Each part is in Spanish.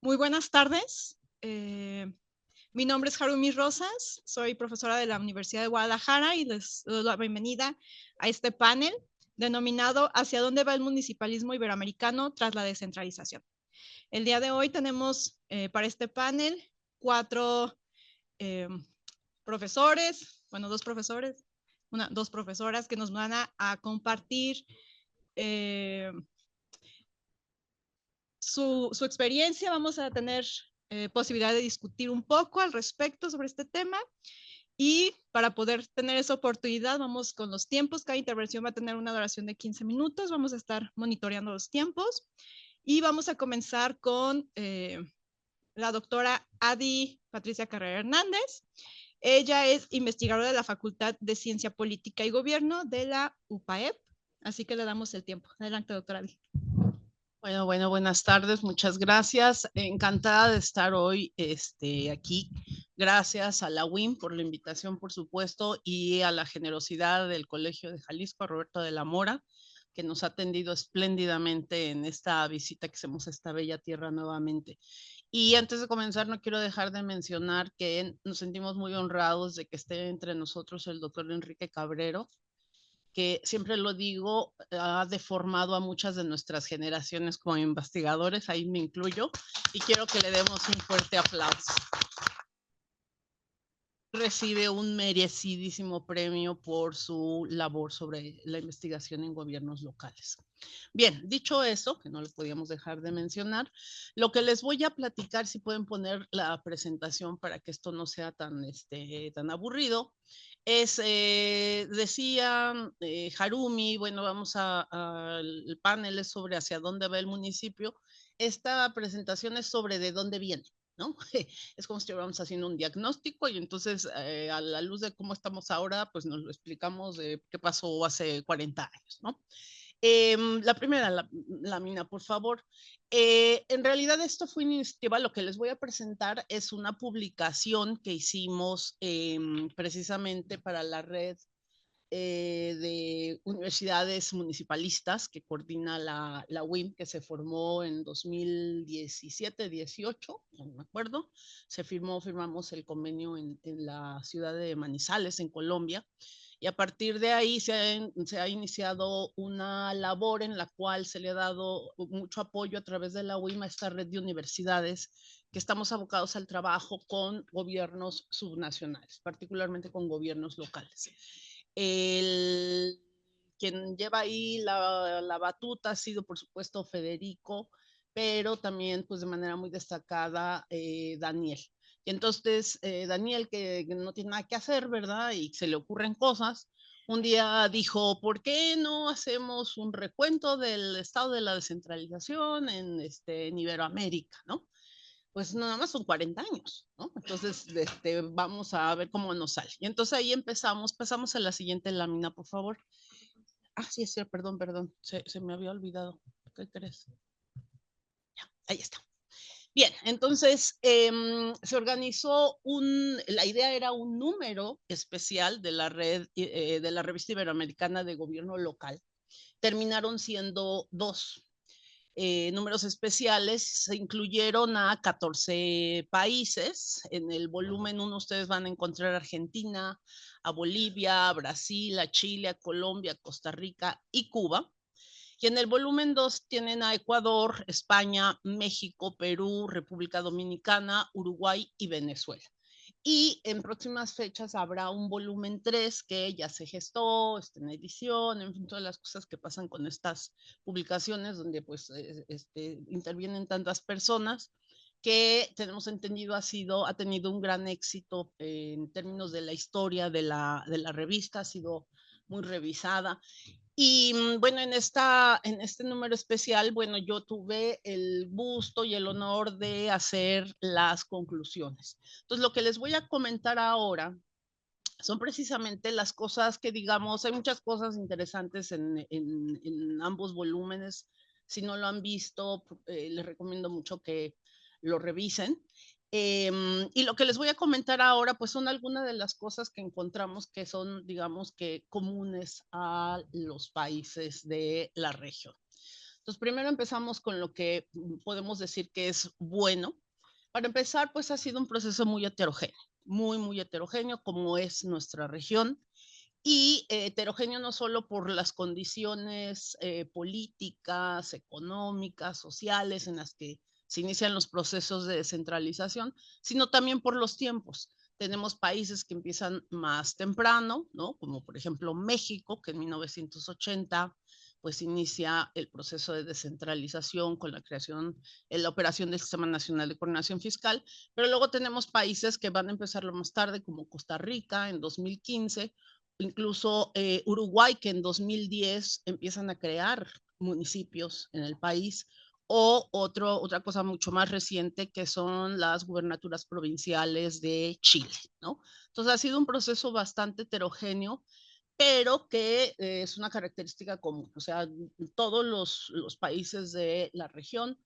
Muy buenas tardes. Mi nombre es Harumi Rosas, soy profesora de la Universidad de Guadalajara y les doy la bienvenida a este panel denominado ¿Hacia dónde va el municipalismo iberoamericano tras la descentralización? El día de hoy tenemos para este panel 4 profesores, bueno, 2 profesores, 2 profesoras que nos van a compartir eh, su experiencia. Vamos a tener posibilidad de discutir un poco al respecto sobre este tema y para poder tener esa oportunidad vamos con los tiempos. Cada intervención va a tener una duración de 15 minutos. Vamos a estar monitoreando los tiempos y vamos a comenzar con la doctora Adi Patricia Carrera Hernández. Ella es investigadora de la Facultad de Ciencia Política y Gobierno de la UPAEP. Así que le damos el tiempo. Adelante, doctora Adi. Bueno, buenas tardes, muchas gracias. Encantada de estar hoy aquí. Gracias a la UIM por la invitación, por supuesto, y a la generosidad del Colegio de Jalisco, a Roberto de la Mora, que nos ha atendido espléndidamente en esta visita que hacemos a esta bella tierra nuevamente. Y antes de comenzar, no quiero dejar de mencionar que nos sentimos muy honrados de que esté entre nosotros el doctor Enrique Cabrero, que siempre lo digo, ha deformado a muchas de nuestras generaciones como investigadores, ahí me incluyo, y quiero que le demos un fuerte aplauso. Recibe un merecidísimo premio por su labor sobre la investigación en gobiernos locales. Bien, dicho eso, que no le podíamos dejar de mencionar, lo que les voy a platicar, si pueden poner la presentación para que esto no sea tan aburrido, es, decía Harumi, bueno, vamos al panel es sobre hacia dónde va el municipio. Esta presentación es sobre de dónde viene, ¿no? Es como si estuviéramos haciendo un diagnóstico y entonces a la luz de cómo estamos ahora, pues nos lo explicamos de qué pasó hace 40 años, ¿no? La primera lámina, por favor. En realidad esto fue iniciativa, lo que les voy a presentar es una publicación que hicimos precisamente para la red de universidades municipalistas que coordina la UIM, que se formó en 2017-18, no me acuerdo. Firmamos el convenio en la ciudad de Manizales, en Colombia. Y a partir de ahí se ha iniciado una labor en la cual se le ha dado mucho apoyo a través de la UIM a esta red de universidades que estamos abocados al trabajo con gobiernos subnacionales, particularmente con gobiernos locales. Quien lleva ahí la batuta ha sido, por supuesto, Federico, pero también, pues de manera muy destacada, Daniel. Y entonces, Daniel, que no tiene nada que hacer, ¿verdad? Y se le ocurren cosas, un día dijo, ¿por qué no hacemos un recuento del estado de la descentralización en Iberoamérica, ¿no? Pues nada más son 40 años, ¿no? Entonces, vamos a ver cómo nos sale. Y entonces ahí pasamos a la siguiente lámina, por favor. Ah, sí, es cierto, perdón, se me había olvidado. ¿Qué crees? Ya, ahí está. Bien, entonces se organizó la idea era un número especial de la red, de la revista iberoamericana de gobierno local. Terminaron siendo 2 números especiales, se incluyeron a 14 países. En el volumen 1 ustedes van a encontrar a Argentina, a Bolivia, a Brasil, a Chile, a Colombia, a Costa Rica y Cuba. Y en el volumen 2 tienen a Ecuador, España, México, Perú, República Dominicana, Uruguay y Venezuela. Y en próximas fechas habrá un volumen 3 que ya se gestó, está en edición, en fin, todas las cosas que pasan con estas publicaciones donde pues intervienen tantas personas que tenemos entendido ha tenido un gran éxito en términos de la historia de la revista, ha sido muy revisada. Y bueno, en este número especial, bueno, yo tuve el gusto y el honor de hacer las conclusiones. Entonces, lo que les voy a comentar ahora son precisamente las cosas que, digamos, hay muchas cosas interesantes en ambos volúmenes. Si no lo han visto, les recomiendo mucho que lo revisen. Y lo que les voy a comentar ahora, pues son algunas de las cosas que encontramos que son, digamos, que comunes a los países de la región. Entonces, primero empezamos con lo que podemos decir que es bueno. Para empezar, pues ha sido un proceso muy heterogéneo, muy heterogéneo, como es nuestra región. Y heterogéneo no solo por las condiciones políticas, económicas, sociales en las que se inician los procesos de descentralización, sino también por los tiempos. Tenemos países que empiezan más temprano, ¿no? Como por ejemplo México, que en 1980 pues inicia el proceso de descentralización con la creación, la operación del Sistema Nacional de Coordinación Fiscal, pero luego tenemos países que van a empezarlo más tarde, como Costa Rica en 2015, incluso Uruguay, que en 2010 empiezan a crear municipios en el país, o otra cosa mucho más reciente que son las gubernaturas provinciales de Chile, ¿no? Entonces ha sido un proceso bastante heterogéneo, pero que es una característica común. O sea, todos los países de la región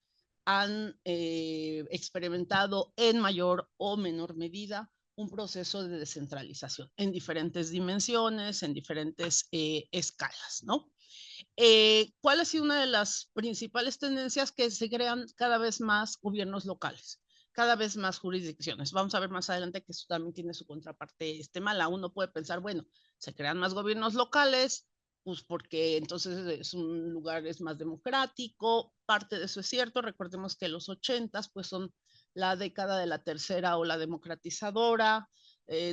han experimentado en mayor o menor medida un proceso de descentralización en diferentes dimensiones, en diferentes escalas, ¿no? ¿Cuál ha sido una de las principales tendencias? Que se crean cada vez más gobiernos locales, cada vez más jurisdicciones. Vamos a ver más adelante que eso también tiene su contraparte mala. Uno puede pensar, bueno, se crean más gobiernos locales, pues porque entonces es un lugar es más democrático. Parte de eso es cierto. Recordemos que los 80s pues son la década de la tercera ola democratizadora.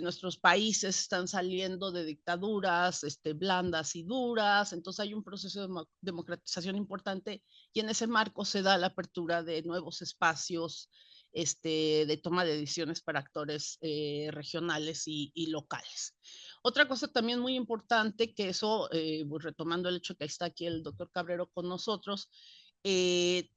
Nuestros países están saliendo de dictaduras blandas y duras, entonces hay un proceso de democratización importante y en ese marco se da la apertura de nuevos espacios de toma de decisiones para actores regionales y locales. Otra cosa también muy importante, que eso, pues retomando el hecho que está aquí el doctor Cabrero con nosotros, eh,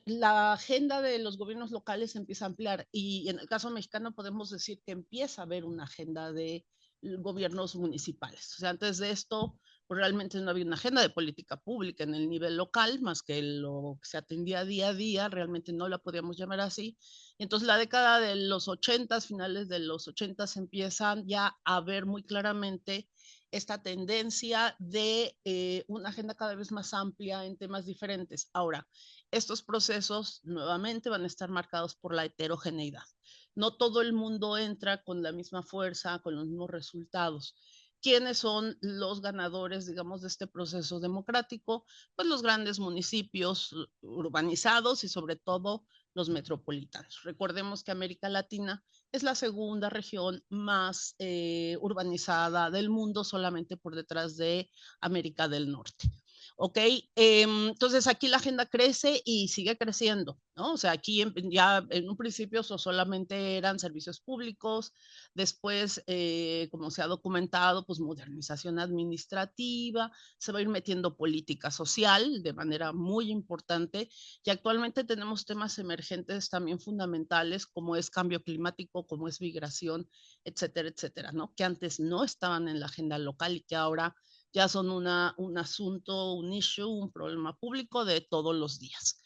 la agenda de los gobiernos locales empieza a ampliar y en el caso mexicano podemos decir que empieza a haber una agenda de gobiernos municipales. O sea, antes de esto pues realmente no había una agenda de política pública en el nivel local, más que lo que se atendía día a día, realmente no la podíamos llamar así. Entonces la década de los 80, finales de los 80, empiezan ya a ver muy claramente esta tendencia de una agenda cada vez más amplia en temas diferentes. Ahora, estos procesos nuevamente van a estar marcados por la heterogeneidad. No todo el mundo entra con la misma fuerza, con los mismos resultados. ¿Quiénes son los ganadores, digamos, de este proceso democrático? Pues los grandes municipios urbanizados y sobre todo los metropolitanos. Recordemos que América Latina es la segunda región más urbanizada del mundo, solamente por detrás de América del Norte. ¿Ok? Entonces aquí la agenda crece y sigue creciendo, ¿no? O sea, aquí ya en un principio solamente eran servicios públicos, después, como se ha documentado, pues modernización administrativa, se va a ir metiendo política social de manera muy importante y actualmente tenemos temas emergentes también fundamentales como es cambio climático, como es migración, etcétera, etcétera, ¿no? Que antes no estaban en la agenda local y que ahora ya son un asunto, un issue, un problema público de todos los días.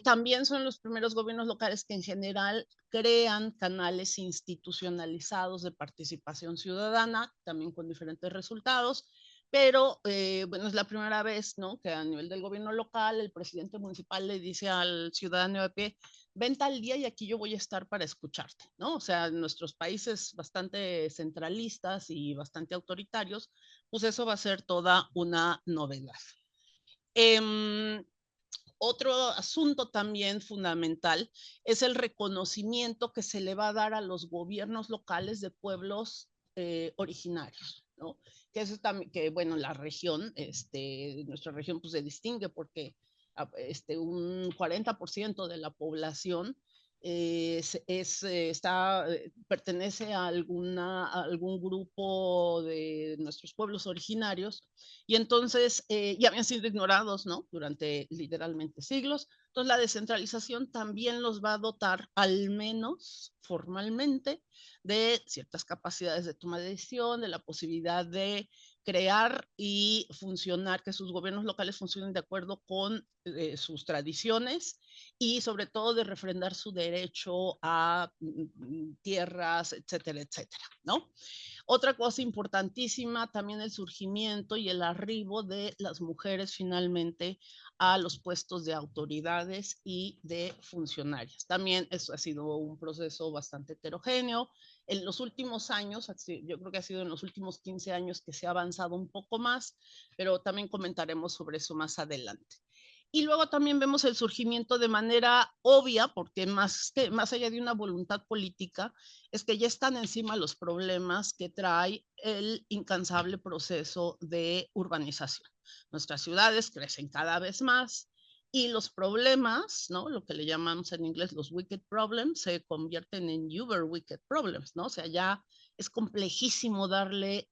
También son los primeros gobiernos locales que en general crean canales institucionalizados de participación ciudadana, también con diferentes resultados, pero bueno, es la primera vez, ¿no? Que a nivel del gobierno local el presidente municipal le dice al ciudadano de pie, ven tal día y aquí yo voy a estar para escucharte, ¿no? O sea, en nuestros países bastante centralistas y bastante autoritarios, pues eso va a ser toda una novedad. Eh, Otro asunto también fundamental es el reconocimiento que se le va a dar a los gobiernos locales de pueblos originarios, ¿no? Que eso también, que bueno, la región, nuestra región pues se distingue porque un 40% de la población pertenece a algún grupo de nuestros pueblos originarios y entonces ya habían sido ignorados, ¿no? Durante literalmente siglos. Entonces la descentralización también los va a dotar, al menos formalmente, de ciertas capacidades de toma de decisión, de la posibilidad de crear y funcionar, que sus gobiernos locales funcionen de acuerdo con sus tradiciones y sobre todo de refrendar su derecho a tierras, etcétera, etcétera, ¿no? Otra cosa importantísima, también el surgimiento y el arribo de las mujeres finalmente a los puestos de autoridades y de funcionarias. También eso ha sido un proceso bastante heterogéneo. En los últimos años, yo creo que ha sido en los últimos 15 años que se ha avanzado un poco más, pero también comentaremos sobre eso más adelante. Y luego también vemos el surgimiento de manera obvia, porque más allá de una voluntad política, es que ya están encima los problemas que trae el incansable proceso de urbanización. Nuestras ciudades crecen cada vez más y los problemas, ¿no? Lo que le llamamos en inglés los wicked problems, se convierten en uber wicked problems, ¿no? O sea, ya es complejísimo darle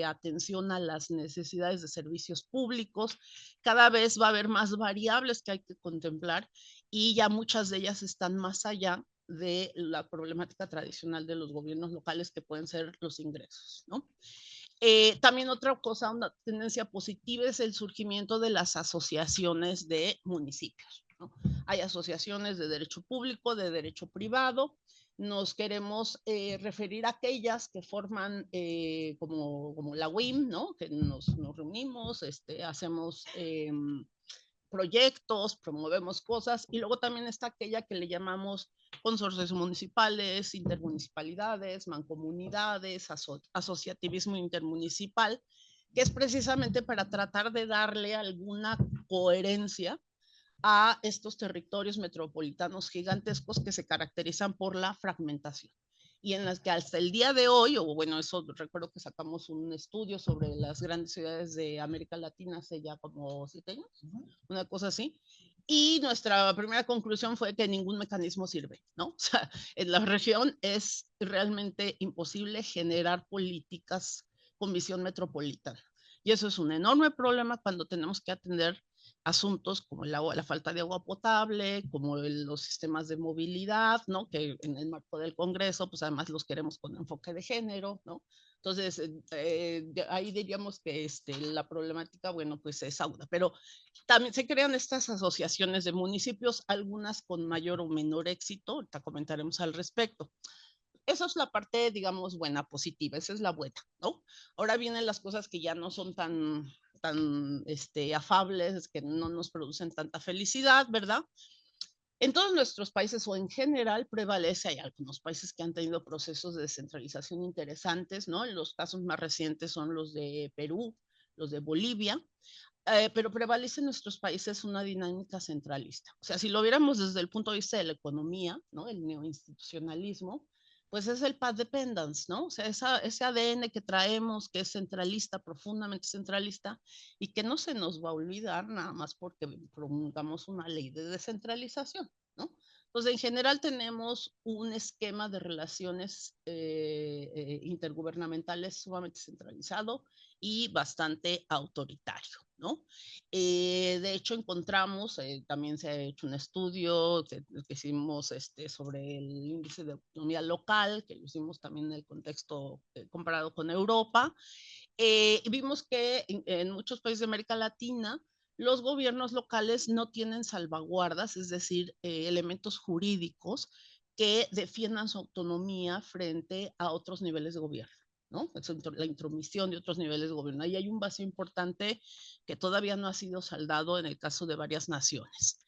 atención a las necesidades de servicios públicos. Cada vez va a haber más variables que hay que contemplar y ya muchas de ellas están más allá de la problemática tradicional de los gobiernos locales, que pueden ser los ingresos, ¿no? También otra cosa, una tendencia positiva es el surgimiento de las asociaciones de municipios, ¿no? Hay asociaciones de derecho público, de derecho privado. Nos queremos referir a aquellas que forman como la WIM, ¿no? Que nos reunimos, hacemos proyectos, promovemos cosas, y luego también está aquella que le llamamos consorcios municipales, intermunicipalidades, mancomunidades, asociativismo intermunicipal, que es precisamente para tratar de darle alguna coherencia a estos territorios metropolitanos gigantescos que se caracterizan por la fragmentación y en las que hasta el día de hoy, o bueno, eso recuerdo que sacamos un estudio sobre las grandes ciudades de América Latina hace ya como 7 años, una cosa así, y nuestra primera conclusión fue que ningún mecanismo sirve, ¿no? O sea, en la región es realmente imposible generar políticas con visión metropolitana. Y eso es un enorme problema cuando tenemos que atender asuntos como el agua, la falta de agua potable, como los sistemas de movilidad, ¿no? Que en el marco del Congreso, pues además los queremos con enfoque de género, ¿no? Entonces, ahí diríamos que la problemática, bueno, pues es aguda, pero también se crean estas asociaciones de municipios, algunas con mayor o menor éxito, ahorita comentaremos al respecto. Esa es la parte, digamos, buena, positiva, esa es la buena, ¿no? Ahora vienen las cosas que ya no son tan afables, que no nos producen tanta felicidad, ¿verdad? En todos nuestros países o en general prevalece, hay algunos países que han tenido procesos de descentralización interesantes, ¿no? Los casos más recientes son los de Perú, los de Bolivia, pero prevalece en nuestros países una dinámica centralista. O sea, si lo viéramos desde el punto de vista de la economía, ¿no? El neoinstitucionalismo, pues es el path dependence, ¿no? O sea, ese ADN que traemos, que es centralista, profundamente centralista, y que no se nos va a olvidar nada más porque promulgamos una ley de descentralización, ¿no? Entonces, en general tenemos un esquema de relaciones intergubernamentales sumamente centralizado y bastante autoritario, ¿no? De hecho, encontramos, también se ha hecho un estudio que hicimos sobre el índice de autonomía local, que lo hicimos también en el contexto comparado con Europa. Vimos que en muchos países de América Latina, los gobiernos locales no tienen salvaguardas, es decir, elementos jurídicos que defiendan su autonomía frente a otros niveles de gobierno, ¿no? La intromisión de otros niveles de gobierno. Ahí hay un vacío importante que todavía no ha sido saldado en el caso de varias naciones.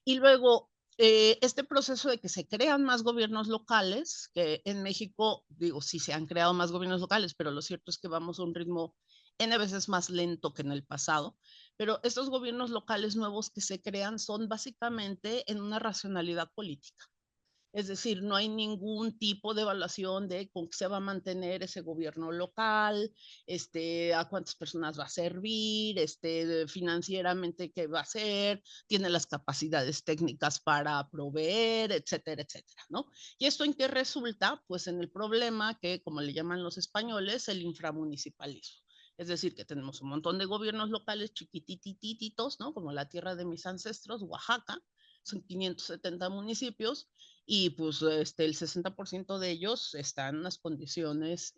Y luego, este proceso de que se crean más gobiernos locales, que en México, digo, sí se han creado más gobiernos locales, pero lo cierto es que vamos a un ritmo N veces más lento que en el pasado, pero estos gobiernos locales nuevos que se crean son básicamente en una racionalidad política. Es decir, no hay ningún tipo de evaluación de con qué se va a mantener ese gobierno local, a cuántas personas va a servir, financieramente qué va a hacer, tiene las capacidades técnicas para proveer, etcétera, etcétera, ¿no? ¿Y esto en qué resulta? Pues en el problema que, como le llaman los españoles, el inframunicipalismo. Es decir, que tenemos un montón de gobiernos locales chiquititititos, ¿no? Como la tierra de mis ancestros, Oaxaca, son 570 municipios, y pues el 60% de ellos están en unas condiciones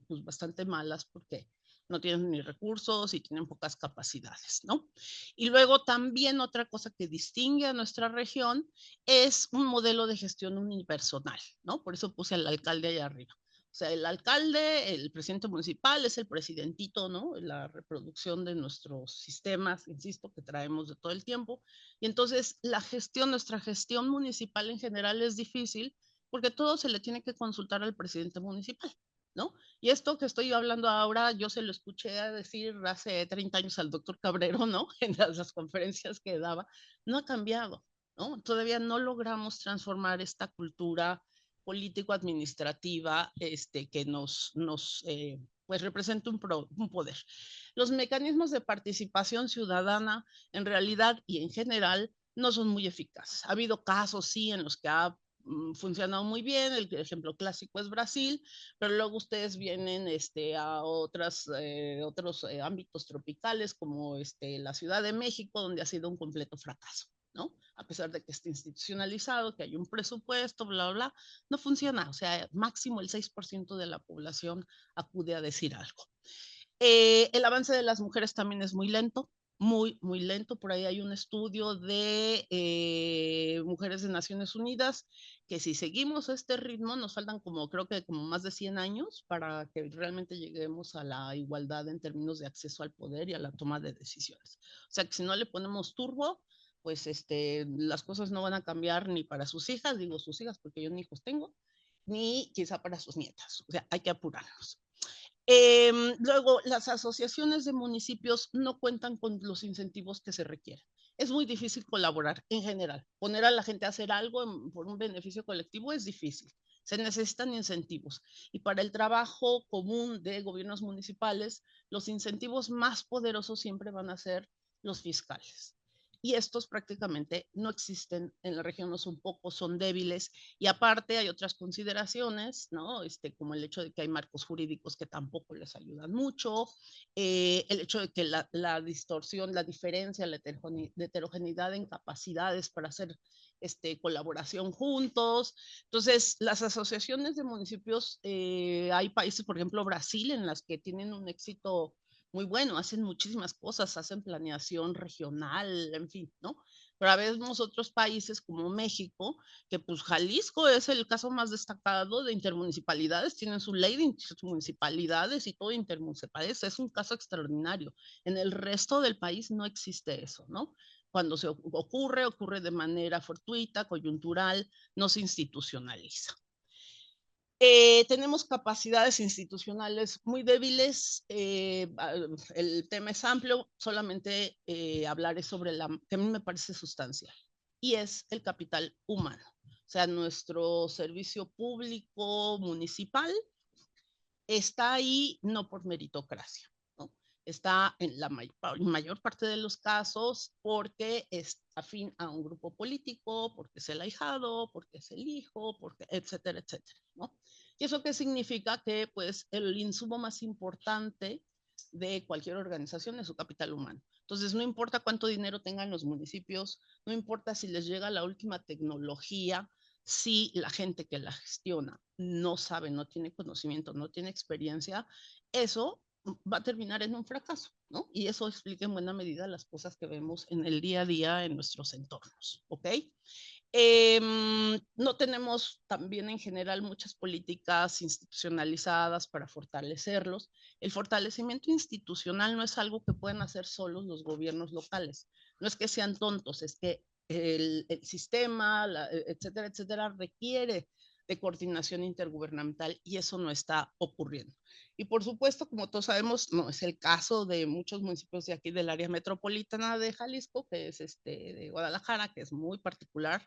pues bastante malas porque no tienen ni recursos y tienen pocas capacidades, ¿no? Y luego también otra cosa que distingue a nuestra región es un modelo de gestión unipersonal, ¿no? Por eso puse al alcalde allá arriba. O O sea, el alcalde, el presidente municipal es el presidentito, ¿no? La reproducción de nuestros sistemas, insisto, que traemos de todo el tiempo. Y entonces la gestión, nuestra gestión municipal en general es difícil porque todo se le tiene que consultar al presidente municipal, ¿no? Y esto que estoy hablando ahora, yo se lo escuché a decir hace 30 años al doctor Cabrero, ¿no? En las conferencias que daba. No ha cambiado, ¿no? Todavía no logramos transformar esta cultura político-administrativa que pues representa un poder. Los mecanismos de participación ciudadana en realidad y en general no son muy eficaces. Ha habido casos, sí, en los que ha funcionado muy bien, el ejemplo clásico es Brasil, pero luego ustedes vienen a otros ámbitos tropicales como la Ciudad de México, donde ha sido un completo fracaso, ¿no? A pesar de que esté institucionalizado, que hay un presupuesto, bla, bla, bla, no funciona. O sea, máximo el 6% de la población acude a decir algo. El avance de las mujeres también es muy lento, muy, muy lento. Por ahí hay un estudio de mujeres de Naciones Unidas que si seguimos este ritmo nos faltan creo que como más de 100 años para que realmente lleguemos a la igualdad en términos de acceso al poder y a la toma de decisiones. O sea que si no le ponemos turbo, pues las cosas no van a cambiar ni para sus hijas, digo sus hijas porque yo ni hijos tengo, ni quizá para sus nietas. O sea, hay que apurarnos. Luego, las asociaciones de municipios no cuentan con los incentivos que se requieren. Es muy difícil colaborar en general. Poner a la gente a hacer algo por un beneficio colectivo es difícil. Se necesitan incentivos. Y para el trabajo común de gobiernos municipales, los incentivos más poderosos siempre van a ser los fiscales. Y estos prácticamente no existen en la región, no son pocos, son débiles. Y aparte hay otras consideraciones, ¿no? Como el hecho de que hay marcos jurídicos que tampoco les ayudan mucho, el hecho de que la distorsión, la diferencia, la heterogeneidad en capacidades para hacer colaboración juntos. Entonces, las asociaciones de municipios, hay países, por ejemplo, Brasil, en las que tienen un éxito muy bueno, hacen muchísimas cosas, hacen planeación regional, en fin, ¿no? Pero vemos otros países como México, que pues Jalisco es el caso más destacado de intermunicipalidades, tienen su ley de intermunicipalidades y todo intermunicipalidades, es un caso extraordinario. En el resto del país no existe eso, ¿no? Cuando ocurre de manera fortuita, coyuntural, no se institucionaliza. Tenemos capacidades institucionales muy débiles. El tema es amplio, solamente hablaré sobre la que a mí me parece sustancial, y es el capital humano. O sea, nuestro servicio público municipal está ahí no por meritocracia, ¿no? Está en la mayor parte de los casos porque es afín a un grupo político, porque es el ahijado, porque es el hijo, porque etcétera, etcétera, ¿no? ¿Y eso qué significa? Que pues el insumo más importante de cualquier organización es su capital humano. Entonces, no importa cuánto dinero tengan los municipios, no importa si les llega la última tecnología, si la gente que la gestiona no sabe, no tiene conocimiento, no tiene experiencia, eso va a terminar en un fracaso, ¿no? Y eso explica en buena medida las cosas que vemos en el día a día en nuestros entornos, ¿ok? No tenemos también en general muchas políticas institucionalizadas para fortalecerlos. El fortalecimiento institucional no es algo que pueden hacer solos los gobiernos locales. No es que sean tontos, es que el sistema, etcétera, etcétera, requiere de coordinación intergubernamental y eso no está ocurriendo. Y por supuesto, como todos sabemos, no es el caso de muchos municipios de aquí del área metropolitana de Jalisco, que es de Guadalajara, que es muy particular,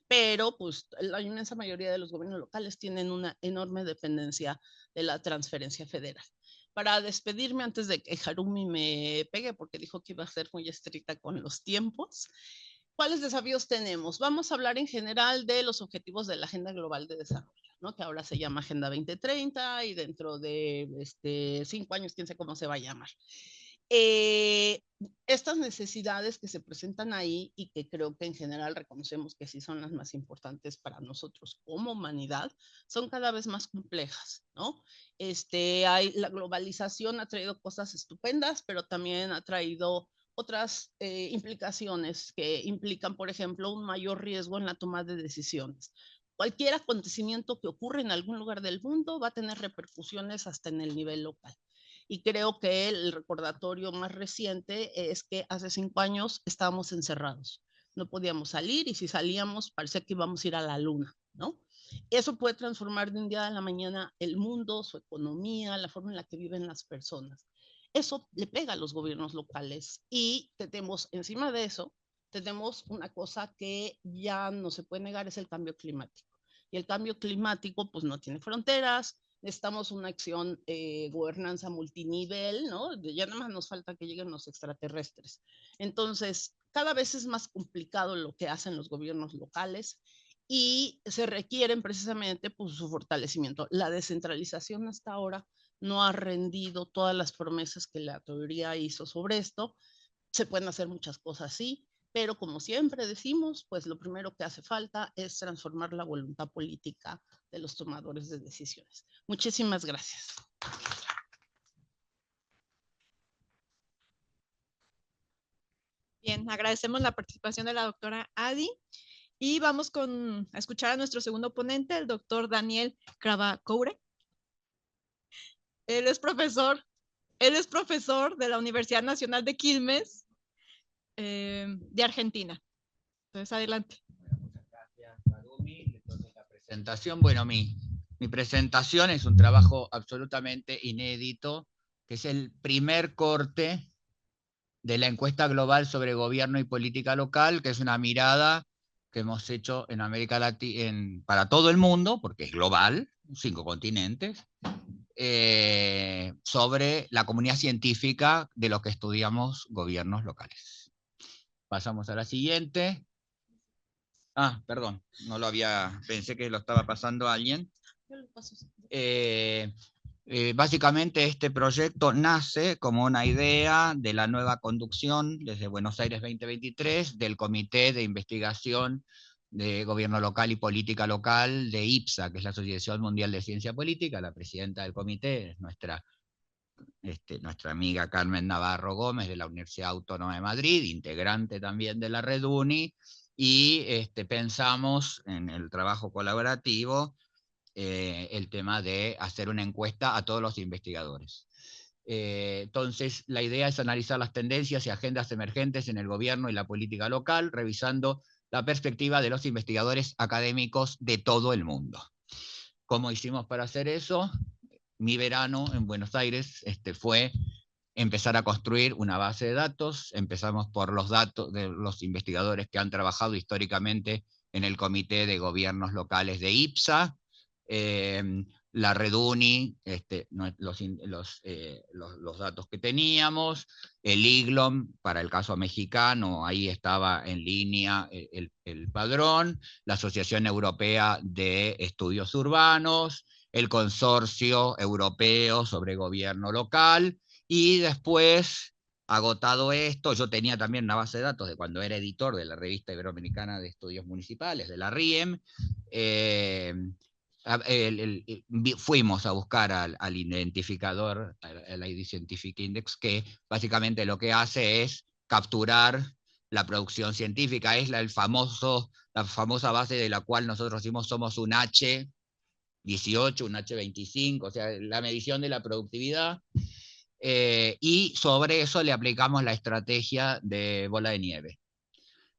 pero pues la inmensa mayoría de los gobiernos locales tienen una enorme dependencia de la transferencia federal. Para despedirme antes de que Harumi me pegue, porque dijo que iba a ser muy estricta con los tiempos, ¿cuáles desafíos tenemos? Vamos a hablar en general de los objetivos de la Agenda Global de Desarrollo, ¿no? Que ahora se llama Agenda 2030 y dentro de 5 años, quién sabe cómo se va a llamar. Estas necesidades que se presentan ahí y que creo que en general reconocemos que sí son las más importantes para nosotros como humanidad, son cada vez más complejas, ¿no? La globalización ha traído cosas estupendas, pero también ha traído otras implicaciones que implican, por ejemplo, un mayor riesgo en la toma de decisiones. cualquier acontecimiento que ocurre en algún lugar del mundo va a tener repercusiones hasta en el nivel local. Y creo que el recordatorio más reciente es que hace 5 años estábamos encerrados. No podíamos salir y si salíamos parecía que íbamos a ir a la luna, ¿no? Eso puede transformar de un día a la mañana el mundo, su economía, la forma en la que viven las personas. Eso le pega a los gobiernos locales y tenemos encima de eso, tenemos una cosa que ya no se puede negar, es el cambio climático. Y el cambio climático pues no tiene fronteras, necesitamos una acción, gobernanza multinivel, ¿no? Ya nada más nos falta que lleguen los extraterrestres. Entonces, cada vez es más complicado lo que hacen los gobiernos locales y se requieren precisamente pues, su fortalecimiento. La descentralización hasta ahora no ha rendido todas las promesas que la teoría hizo sobre esto. Se pueden hacer muchas cosas, sí, pero como siempre decimos, pues lo primero que hace falta es transformar la voluntad política de los tomadores de decisiones. Muchísimas gracias. Bien, agradecemos la participación de la doctora Adi y vamos a escuchar a nuestro segundo ponente, el doctor Daniel Cravacoure. Él es profesor, él es profesor de la Universidad Nacional de Quilmes, de Argentina. Entonces, adelante. Muchas gracias, Marumi. Entonces, la presentación, bueno, mi presentación es un trabajo absolutamente inédito, que es el primer corte de la encuesta global sobre gobierno y política local, que es una mirada que hemos hecho en América Latina, para todo el mundo, porque es global, 5 continentes, sobre la comunidad científica de lo que estudiamos gobiernos locales. Pasamos a la siguiente. Ah, perdón, no lo había, pensé que lo estaba pasando a alguien. Básicamente este proyecto nace como una idea de la nueva conducción desde Buenos Aires 2023 del Comité de Investigación de Gobierno Local y Política Local de IPSA, que es la Asociación Mundial de Ciencia Política. La presidenta del comité es nuestra amiga Carmen Navarro Gómez de la Universidad Autónoma de Madrid, integrante también de la Red UNI, y pensamos en el trabajo colaborativo el tema de hacer una encuesta a todos los investigadores. Entonces, la idea es analizar las tendencias y agendas emergentes en el gobierno y la política local, revisando la perspectiva de los investigadores académicos de todo el mundo. ¿Cómo hicimos para hacer eso? Mi verano en Buenos Aires fue empezar a construir una base de datos. Empezamos por los datos de los investigadores que han trabajado históricamente en el Comité de Gobiernos Locales de IPSA, la Red UNI, los datos que teníamos, el IGLOM para el caso mexicano, ahí estaba en línea el padrón, la Asociación Europea de Estudios Urbanos, el Consorcio Europeo sobre Gobierno Local, y después, agotado esto, yo tenía también una base de datos de cuando era editor de la Revista Iberoamericana de Estudios Municipales, de la RIEM. Fuimos a buscar al identificador, al ID Scientific Index, que básicamente lo que hace es capturar la producción científica. Es la famosa base de la cual nosotros decimos somos un H18, un H25, o sea, la medición de la productividad. Y sobre eso le aplicamos la estrategia de bola de nieve.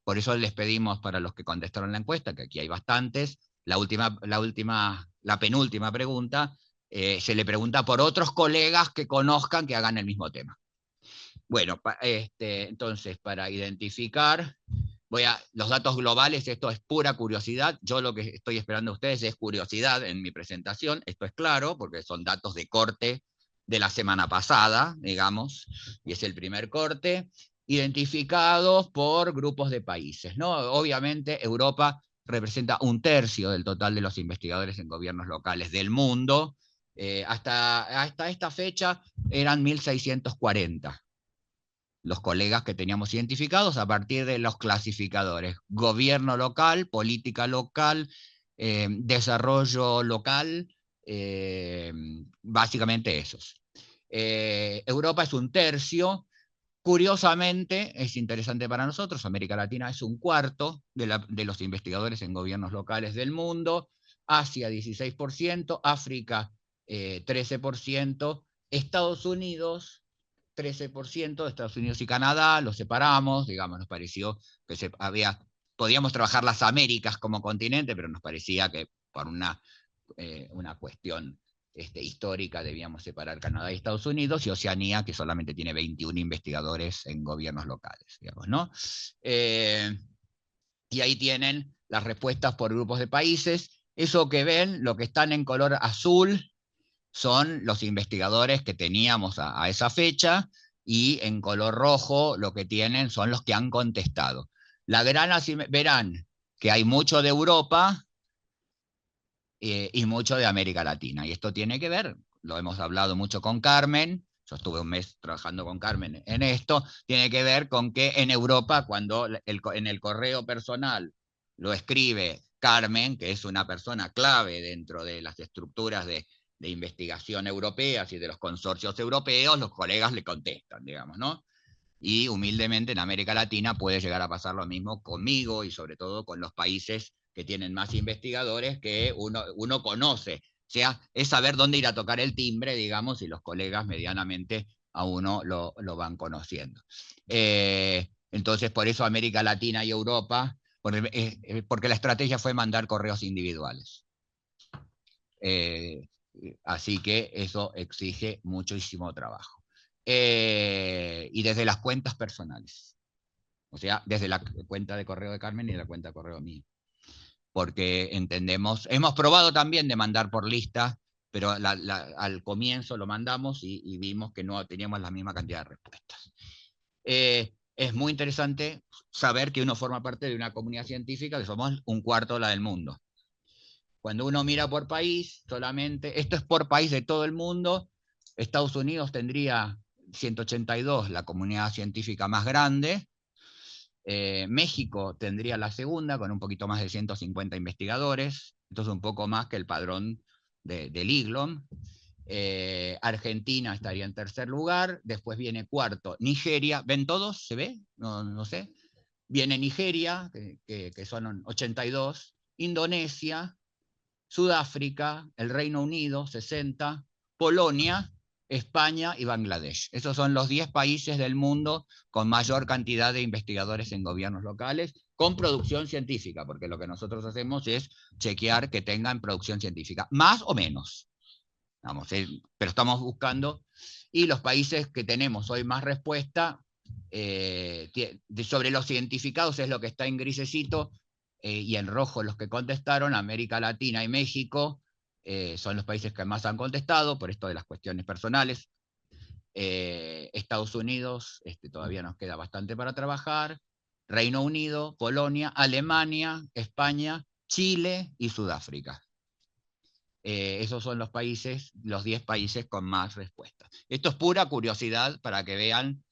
Por eso les pedimos, para los que contestaron la encuesta, que aquí hay bastantes, la penúltima pregunta, se le pregunta por otros colegas que conozcan que hagan el mismo tema. Bueno, entonces, para identificar, los datos globales, esto es pura curiosidad. Yo lo que estoy esperando de ustedes es curiosidad en mi presentación, esto es claro, porque son datos de corte de la semana pasada, digamos, y es el primer corte, identificados por grupos de países, ¿no? Obviamente Europa representa 1/3 del total de los investigadores en gobiernos locales del mundo. Hasta esta fecha eran 1640 los colegas que teníamos identificados a partir de los clasificadores: gobierno local, política local, desarrollo local, básicamente esos. Europa es 1/3, Curiosamente, es interesante para nosotros, América Latina es un cuarto de los investigadores en gobiernos locales del mundo, Asia 16%, África 13%, Estados Unidos 13%, Estados Unidos y Canadá, los separamos, digamos, nos pareció que podíamos trabajar las Américas como continente, pero nos parecía que por una cuestión histórica debíamos separar Canadá y Estados Unidos, y Oceanía, que solamente tiene 21 investigadores en gobiernos locales, digamos, ¿no? Y ahí tienen las respuestas por grupos de países. Eso que ven, lo que están en color azul, son los investigadores que teníamos a esa fecha, y en color rojo lo que tienen son los que han contestado. Verán que hay mucho de Europa y mucho de América Latina. Y esto tiene que ver, lo hemos hablado mucho con Carmen, yo estuve un mes trabajando con Carmen en esto, tiene que ver con que en Europa, cuando en el correo personal lo escribe Carmen, que es una persona clave dentro de las estructuras de investigación europeas y de los consorcios europeos, los colegas le contestan, digamos, ¿no? Y humildemente en América Latina puede llegar a pasar lo mismo conmigo y sobre todo con los países que tienen más investigadores que uno conoce. O sea, es saber dónde ir a tocar el timbre, digamos, y los colegas medianamente a uno lo van conociendo. Entonces, por eso América Latina y Europa, porque la estrategia fue mandar correos individuales. Así que eso exige muchísimo trabajo. Y desde las cuentas personales. O sea, desde la cuenta de correo de Carmen y la cuenta de correo mío. Porque entendemos, hemos probado también de mandar por lista, pero al comienzo lo mandamos y vimos que no teníamos la misma cantidad de respuestas. Es muy interesante saber que uno forma parte de una comunidad científica que somos un cuarto de la del mundo. Cuando uno mira por país, solamente, esto es por país de todo el mundo, Estados Unidos tendría 182, la comunidad científica más grande, México tendría la segunda, con un poquito más de 150 investigadores, entonces un poco más que el padrón del IGLOM. Argentina estaría en tercer lugar, después viene cuarto Nigeria, ¿ven todos? ¿Se ve? No sé. Viene Nigeria, que son 82, Indonesia, Sudáfrica, el Reino Unido, 60, Polonia, España y Bangladesh. Esos son los 10 países del mundo con mayor cantidad de investigadores en gobiernos locales, con producción científica, porque lo que nosotros hacemos es chequear que tengan producción científica, más o menos. Vamos, pero estamos buscando, y los países que tenemos hoy más respuesta, sobre los identificados es lo que está en grisecito, y en rojo los que contestaron, América Latina y México son los países que más han contestado, por esto de las cuestiones personales. Estados Unidos, todavía nos queda bastante para trabajar, Reino Unido, Polonia, Alemania, España, Chile y Sudáfrica. Esos son los países, los 10 países con más respuestas. Esto es pura curiosidad para que vean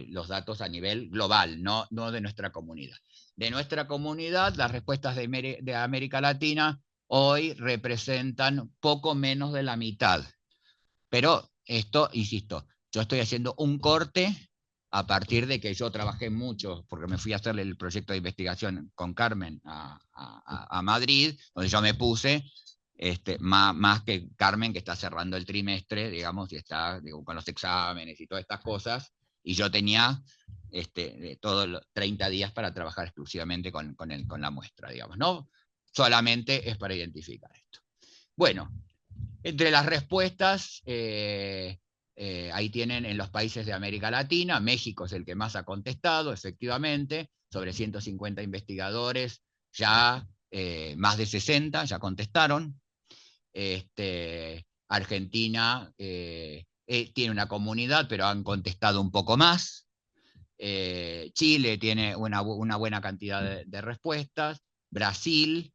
los datos a nivel global, no de nuestra comunidad. De nuestra comunidad, las respuestas de América Latina hoy representan poco menos de la mitad. Pero esto, insisto, yo estoy haciendo un corte a partir de que yo trabajé mucho, porque me fui a hacerle el proyecto de investigación con Carmen a Madrid, donde yo me puse más que Carmen, que está cerrando el trimestre, digamos, y está con los exámenes y todas estas cosas, y yo tenía todos los 30 días para trabajar exclusivamente con la muestra, digamos, ¿no? Solamente es para identificar esto. Bueno, entre las respuestas, ahí tienen en los países de América Latina, México es el que más ha contestado, efectivamente, sobre 150 investigadores, ya más de 60 ya contestaron. Argentina tiene una comunidad, pero han contestado un poco más. Chile tiene una buena cantidad de respuestas. Brasil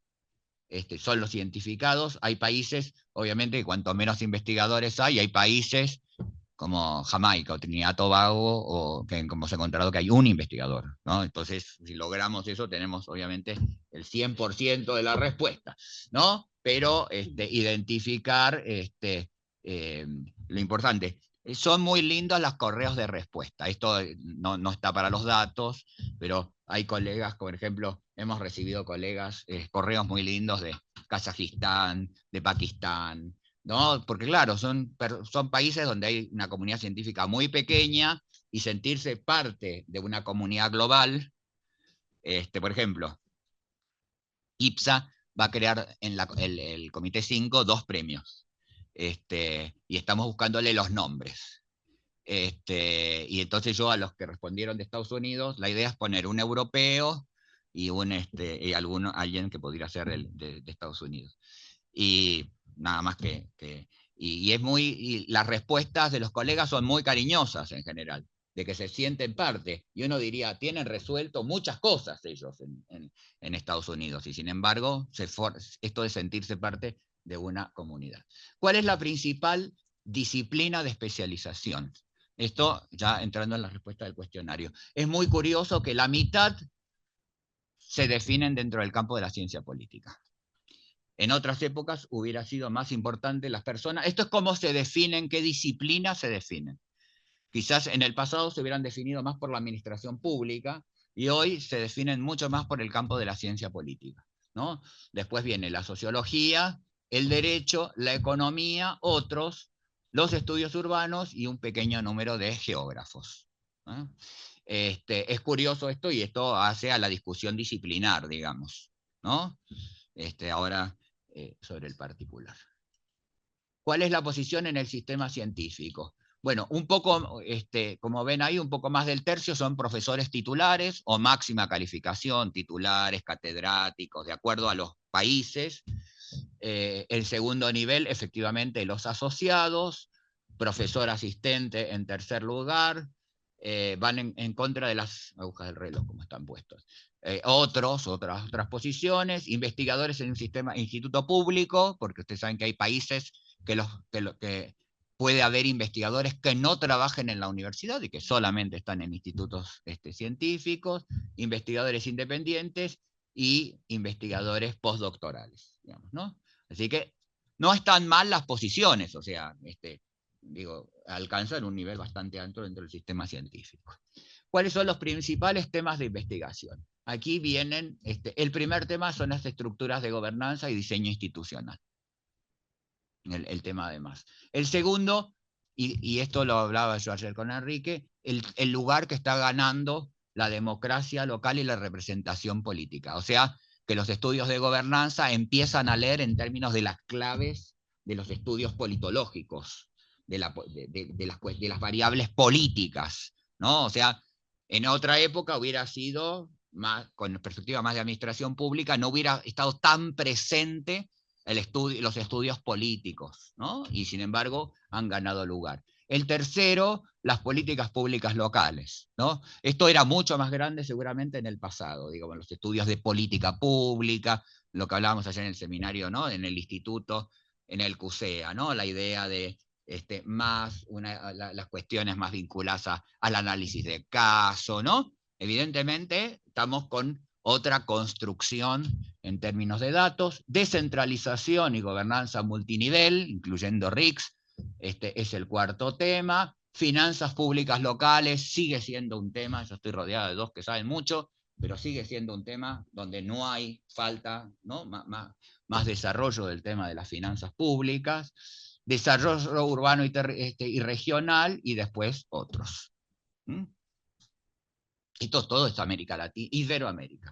son los identificados. Hay países, obviamente, que cuanto menos investigadores hay países como Jamaica o Trinidad y Tobago, o que como se ha encontrado que hay un investigador, ¿no? Entonces, si logramos eso, tenemos obviamente el 100% de la respuesta, ¿no? Pero identificar lo importante. Son muy lindos los correos de respuesta. Esto no está para los datos, pero hay colegas, por ejemplo, hemos recibido correos muy lindos de Kazajistán, de Pakistán, ¿no? Porque claro, son países donde hay una comunidad científica muy pequeña y sentirse parte de una comunidad global. Por ejemplo, IPSA va a crear en el Comité 5 2 premios. Y estamos buscándole los nombres. Y entonces yo a los que respondieron de Estados Unidos, la idea es poner un europeo y alguien que podría ser de Estados Unidos. Y nada más y las respuestas de los colegas son muy cariñosas en general, de que se sienten parte. Y uno diría, tienen resuelto muchas cosas ellos en Estados Unidos, y sin embargo, esto de sentirse parte de una comunidad. ¿Cuál es la principal disciplina de especialización? Esto ya entrando en la respuesta del cuestionario. Es muy curioso que la mitad se definen dentro del campo de la ciencia política. En otras épocas hubiera sido más importante las personas. Esto es cómo se definen, qué disciplinas se definen. Quizás en el pasado se hubieran definido más por la administración pública y hoy se definen mucho más por el campo de la ciencia política, ¿no? Después viene la sociología, el derecho, la economía, los estudios urbanos y un pequeño número de geógrafos, ¿no? Es curioso esto, y esto hace a la discusión disciplinar, digamos, ¿no? Ahora sobre el particular. ¿Cuál es la posición en el sistema científico? Bueno, un poco, como ven ahí, un poco más del tercio son profesores titulares o máxima calificación, titulares, catedráticos, de acuerdo a los países. El segundo nivel, efectivamente, los asociados, profesor asistente en tercer lugar, van en contra de las agujas del reloj, como están puestos. Otras posiciones, investigadores en un instituto público, porque ustedes saben que hay países que puede haber investigadores que no trabajen en la universidad y que solamente están en institutos científicos, investigadores independientes y investigadores postdoctorales, digamos, ¿no? Así que no están mal las posiciones, o sea, alcanzan un nivel bastante alto dentro del sistema científico. ¿Cuáles son los principales temas de investigación? Aquí vienen, el primer tema son las estructuras de gobernanza y diseño institucional. El tema además. El segundo, y esto lo hablaba yo ayer con Enrique, el lugar que está ganando la democracia local y la representación política. O sea, que los estudios de gobernanza empiezan a leer en términos de las claves de los estudios politológicos, de las variables políticas, ¿no? O sea, en otra época hubiera sido, con perspectiva más de administración pública, no hubiera estado tan presente los estudios políticos, ¿no? Y sin embargo han ganado lugar. El tercero, las políticas públicas locales, ¿no? Esto era mucho más grande seguramente en el pasado, digamos, los estudios de política pública, lo que hablábamos ayer en el seminario, ¿no? En el instituto, en el CUSEA, ¿no? La idea de las cuestiones más vinculadas al análisis de caso, ¿no? Evidentemente estamos con otra construcción en términos de datos, descentralización y gobernanza multinivel, incluyendo RICS, es el cuarto tema. Finanzas públicas locales sigue siendo un tema, yo estoy rodeado de dos que saben mucho, pero sigue siendo un tema donde no hay falta, ¿no? más desarrollo del tema de las finanzas públicas, desarrollo urbano y regional, y después otros. Esto todo es América Latina, Iberoamérica.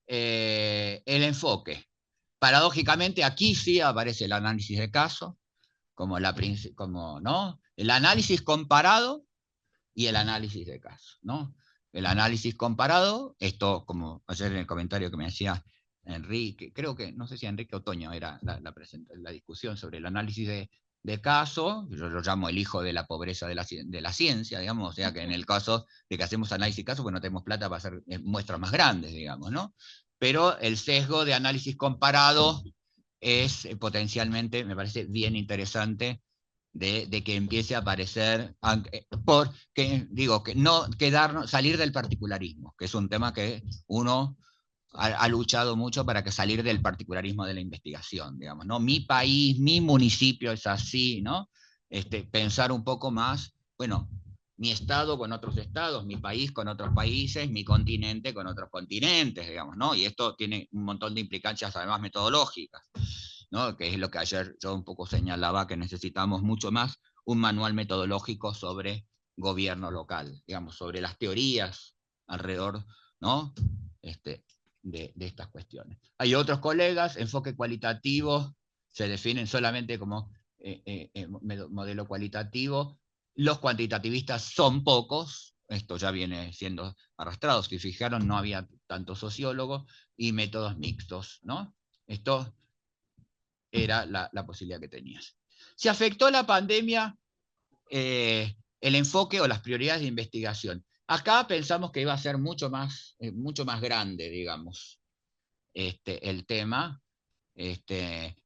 El enfoque. Paradójicamente, aquí sí aparece el análisis de caso, ¿no? El análisis comparado y el análisis de caso, ¿no? El análisis comparado, esto como ayer en el comentario que me hacía Enrique, creo que, no sé si Enrique Otoño era la discusión sobre el análisis de caso, yo lo llamo el hijo de la pobreza de la ciencia, digamos, o sea que en el caso de que hacemos análisis de caso, pues no tenemos plata para hacer muestras más grandes, digamos, ¿no? Pero el sesgo de análisis comparado es potencialmente, me parece bien interesante, de que empiece a aparecer, porque digo, que no salir del particularismo, que es un tema que uno ha luchado mucho para que salir del particularismo de la investigación, digamos, ¿no? Mi país, mi municipio es así, ¿no? pensar un poco más, bueno, mi estado con otros estados, mi país con otros países, mi continente con otros continentes, digamos, ¿no? Y esto tiene un montón de implicancias además metodológicas, ¿no? Que es lo que ayer yo un poco señalaba, que necesitamos mucho más un manual metodológico sobre gobierno local, digamos, sobre las teorías alrededor, ¿no? De estas cuestiones. Hay otros colegas, enfoque cualitativo, se definen solamente como modelo cualitativo. Los cuantitativistas son pocos, esto ya viene siendo arrastrado, si fijaron no había tantos sociólogos, y métodos mixtos, ¿no? Esto era la posibilidad que tenías. Se afectó la pandemia el enfoque o las prioridades de investigación. Acá pensamos que iba a ser mucho más grande, digamos, el tema,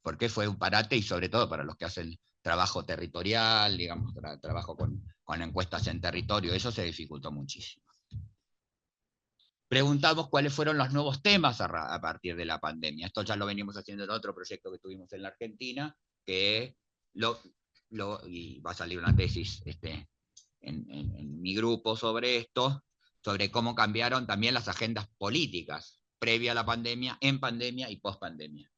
porque fue un parate y sobre todo para los que hacen trabajo territorial, digamos, trabajo con encuestas en territorio, eso se dificultó muchísimo. Preguntamos cuáles fueron los nuevos temas a partir de la pandemia. Esto ya lo venimos haciendo en otro proyecto que tuvimos en la Argentina, que y va a salir una tesis en mi grupo sobre esto, sobre cómo cambiaron también las agendas políticas previa a la pandemia, en pandemia y post pandemia.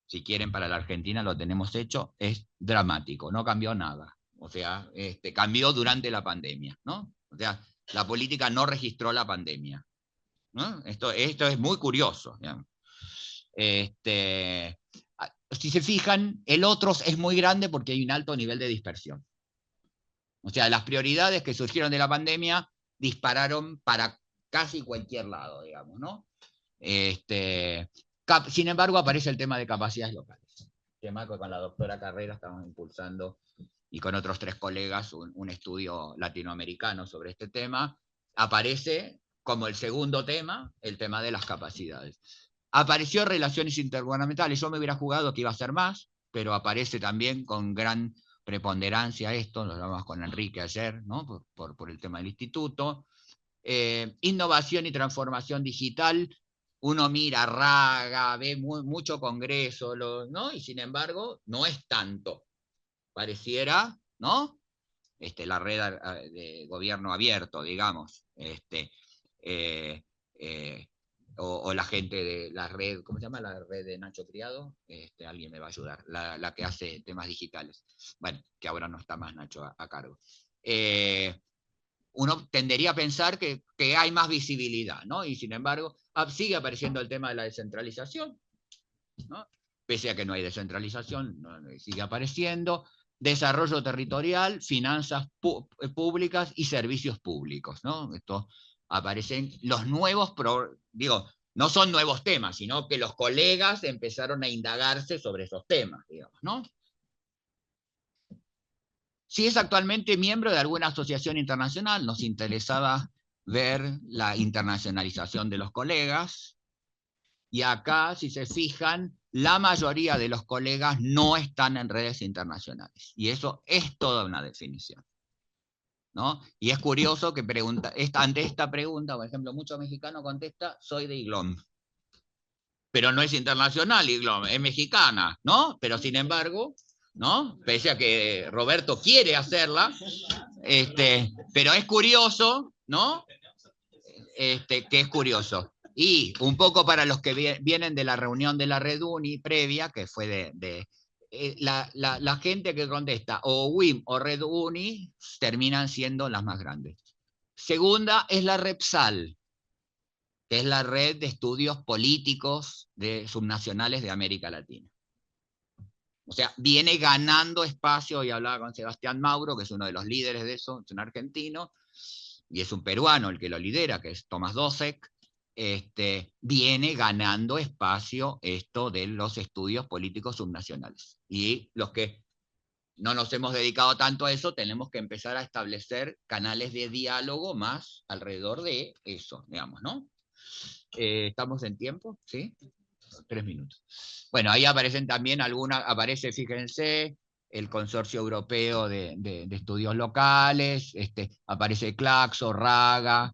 Si quieren, para la Argentina lo tenemos hecho, es dramático, no cambió nada. O sea, cambió durante la pandemia, ¿no? O sea, la política no registró la pandemia, ¿no? Esto es muy curioso, digamos. Si se fijan, el otros es muy grande porque hay un alto nivel de dispersión. O sea, las prioridades que surgieron de la pandemia dispararon para casi cualquier lado, digamos, ¿no? Sin embargo, aparece el tema de capacidades locales. Tema que con la doctora Carrera estamos impulsando, y con otros 3 colegas, un estudio latinoamericano sobre este tema. Aparece como el segundo tema, el tema de las capacidades. Apareció relaciones intergubernamentales, yo me hubiera jugado que iba a ser más, pero aparece también con gran preponderancia esto, lo hablamos con Enrique ayer, ¿no? por el tema del instituto. Innovación y transformación digital, uno mira Raga, ve mucho congreso, ¿no? Y sin embargo, no es tanto. Pareciera, ¿no? La red de gobierno abierto, digamos, o la gente de la red, ¿cómo se llama? La red de Nacho Criado, alguien me va a ayudar, la que hace temas digitales. Bueno, que ahora no está más Nacho a cargo. Uno tendería a pensar que hay más visibilidad, ¿no? Y sin embargo, sigue apareciendo el tema de la descentralización, ¿no? Pese a que no hay descentralización, sigue apareciendo. Desarrollo territorial, finanzas públicas y servicios públicos, ¿no? Esto aparecen los nuevos, digo, no son nuevos temas, sino que los colegas empezaron a indagarse sobre esos temas, digamos, ¿no? Si es actualmente miembro de alguna asociación internacional, nos interesaba ver la internacionalización de los colegas, y acá, si se fijan, la mayoría de los colegas no están en redes internacionales, y eso es toda una definición, ¿no? Y es curioso que ante esta pregunta, por ejemplo, mucho mexicano contesta, soy de IGLOM, pero no es internacional IGLOM, es mexicana, ¿no? Pero sin embargo, ¿no? Pese a que Roberto quiere hacerla, pero es curioso, ¿no? Que es curioso. Y un poco para los que vienen de la reunión de la Red Uni previa, que fue la gente que contesta o WIM o Red Uni terminan siendo las más grandes. Segunda es la REPSAL, que es la Red de Estudios Políticos Subnacionales de América Latina. O sea, viene ganando espacio, y hablaba con Sebastián Mauro, que es uno de los líderes de eso, es un argentino, y es un peruano el que lo lidera, que es Tomás Dosek. Viene ganando espacio esto de los estudios políticos subnacionales. Y los que no nos hemos dedicado tanto a eso, tenemos que empezar a establecer canales de diálogo más alrededor de eso, digamos, ¿no? ¿Estamos en tiempo? ¿Sí? 3 minutos. Bueno, ahí aparecen también aparece, fíjense, el Consorcio Europeo de Estudios Locales, aparece Claxo, Raga,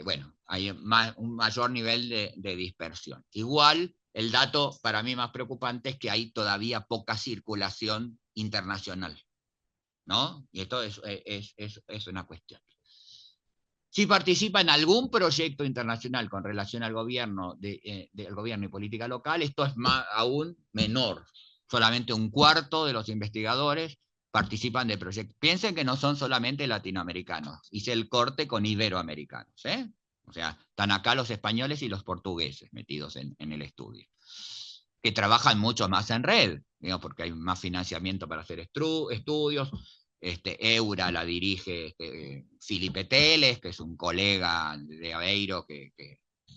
bueno, hay un mayor nivel de dispersión. Igual, El dato para mí más preocupante es que hay todavía poca circulación internacional, ¿no? Y esto es una cuestión. Si participa en algún proyecto internacional con relación al gobierno, del gobierno y política local, esto es aún menor. Solamente un cuarto de los investigadores participan de proyectos. Piensen que no son solamente latinoamericanos. Hice el corte con iberoamericanos, ¿eh? O sea, están acá los españoles y los portugueses metidos en el estudio, que trabajan mucho más en red, digamos, porque hay más financiamiento para hacer estudios. Eura la dirige Felipe Teles, que es un colega de Aveiro que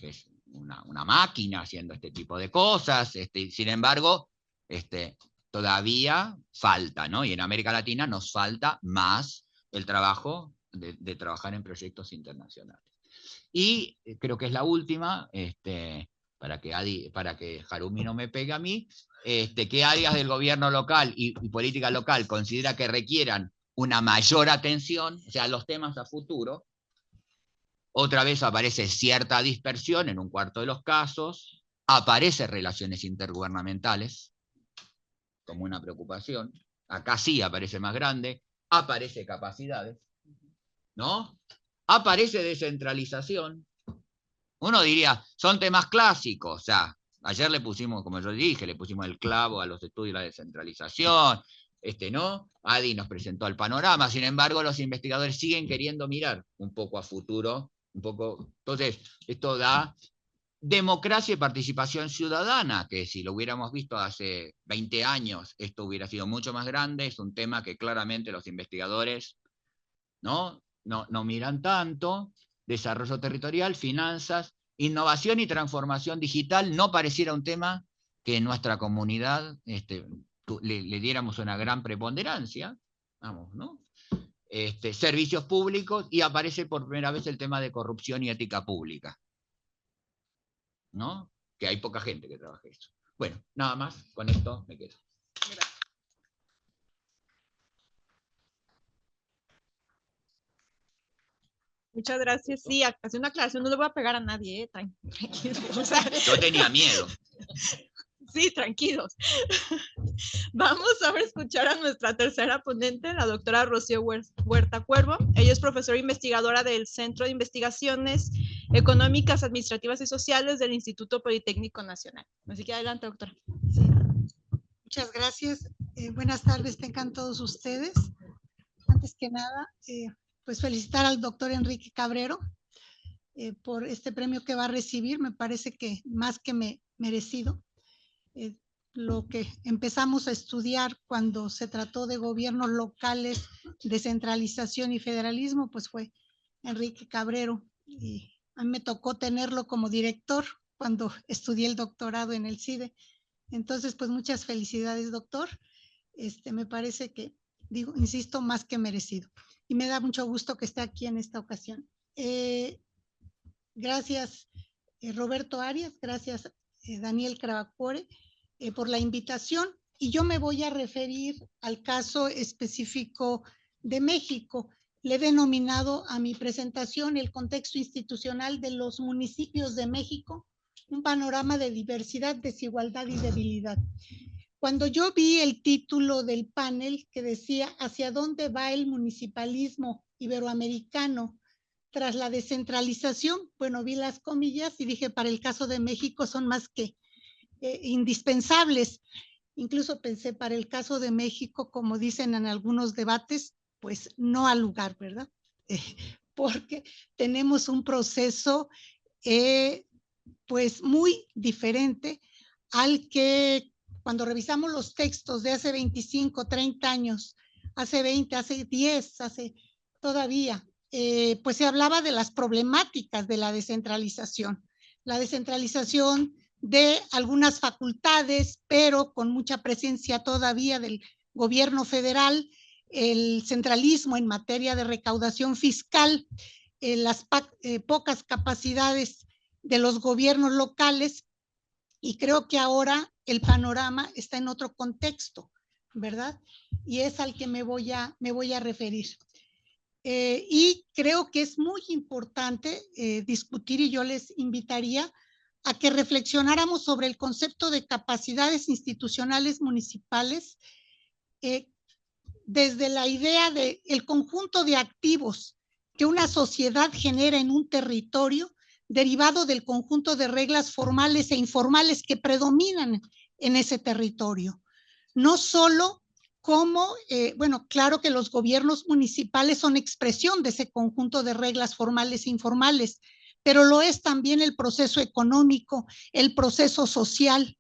es una máquina haciendo este tipo de cosas. Sin embargo, todavía falta, ¿no? Y en América Latina nos falta más el trabajo de trabajar en proyectos internacionales. Y creo que es la última, para que Harumi no me pegue a mí, ¿qué áreas del gobierno local y política local considera que requieran una mayor atención, o sea, los temas a futuro? Otra vez aparece cierta dispersión en un cuarto de los casos, aparece relaciones intergubernamentales como una preocupación, acá sí aparece más grande, aparece capacidades, ¿no? Aparece descentralización. Uno diría, son temas clásicos, o sea, ayer le pusimos, como yo dije, le pusimos el clavo a los estudios de la descentralización, ¿no? Adi nos presentó el panorama, sin embargo, los investigadores siguen queriendo mirar un poco a futuro, un poco. Entonces, esto da democracia y participación ciudadana, que si lo hubiéramos visto hace 20 años, esto hubiera sido mucho más grande. Es un tema que claramente los investigadores no miran tanto. Desarrollo territorial, finanzas, innovación y transformación digital no pareciera un tema que en nuestra comunidad le diéramos una gran preponderancia, vamos, ¿no? Servicios públicos, y aparece por primera vez el tema de corrupción y ética pública, ¿no? Que hay poca gente que trabaje eso. Bueno, nada más, con esto me quedo. Gracias. Muchas gracias. Sí, hace una aclaración, no le voy a pegar a nadie, tranquilo. O sea, yo tenía miedo. Sí, tranquilos. Vamos a escuchar a nuestra tercera ponente, la doctora Rocío Huerta Cuervo. Ella es profesora investigadora del Centro de Investigaciones Económicas, Administrativas y Sociales del Instituto Politécnico Nacional. Así que adelante, doctora. Sí. Muchas gracias. Buenas tardes, tengan todos ustedes. Antes que nada, pues felicitar al doctor Enrique Cabrero por este premio que va a recibir. Me parece que más que merecido. Lo que empezamos a estudiar cuando se trató de gobiernos locales, descentralización y federalismo, pues fue Enrique Cabrero. Y a mí me tocó tenerlo como director cuando estudié el doctorado en el CIDE. Entonces, pues muchas felicidades, doctor. Me parece que, insisto, más que merecido. Y me da mucho gusto que esté aquí en esta ocasión. Gracias, Roberto Arias, gracias, Daniel Crabacore, por la invitación. Y yo me voy a referir al caso específico de México. Le he denominado a mi presentación el contexto institucional de los municipios de México, un panorama de diversidad, desigualdad y debilidad. Cuando yo vi el título del panel que decía ¿hacia dónde va el municipalismo iberoamericano tras la descentralización? Bueno, vi las comillas y dije, para el caso de México son más que indispensables. Incluso pensé, para el caso de México, como dicen en algunos debates, pues no al lugar, ¿verdad? Porque tenemos un proceso pues muy diferente al que cuando revisamos los textos de hace 25, 30 años, hace 20, hace 10, hace todavía, pues se hablaba de las problemáticas de la descentralización de algunas facultades, pero con mucha presencia todavía del gobierno federal, el centralismo en materia de recaudación fiscal, las pocas capacidades de los gobiernos locales, y creo que ahora el panorama está en otro contexto, ¿verdad? Y es al que me voy a referir. Y creo que es muy importante discutir, y yo les invitaría a que reflexionáramos sobre el concepto de capacidades institucionales municipales desde la idea de el conjunto de activos que una sociedad genera en un territorio derivado del conjunto de reglas formales e informales que predominan en ese territorio. No solo como, bueno, claro que los gobiernos municipales son expresión de ese conjunto de reglas formales e informales, pero lo es también el proceso económico, el proceso social,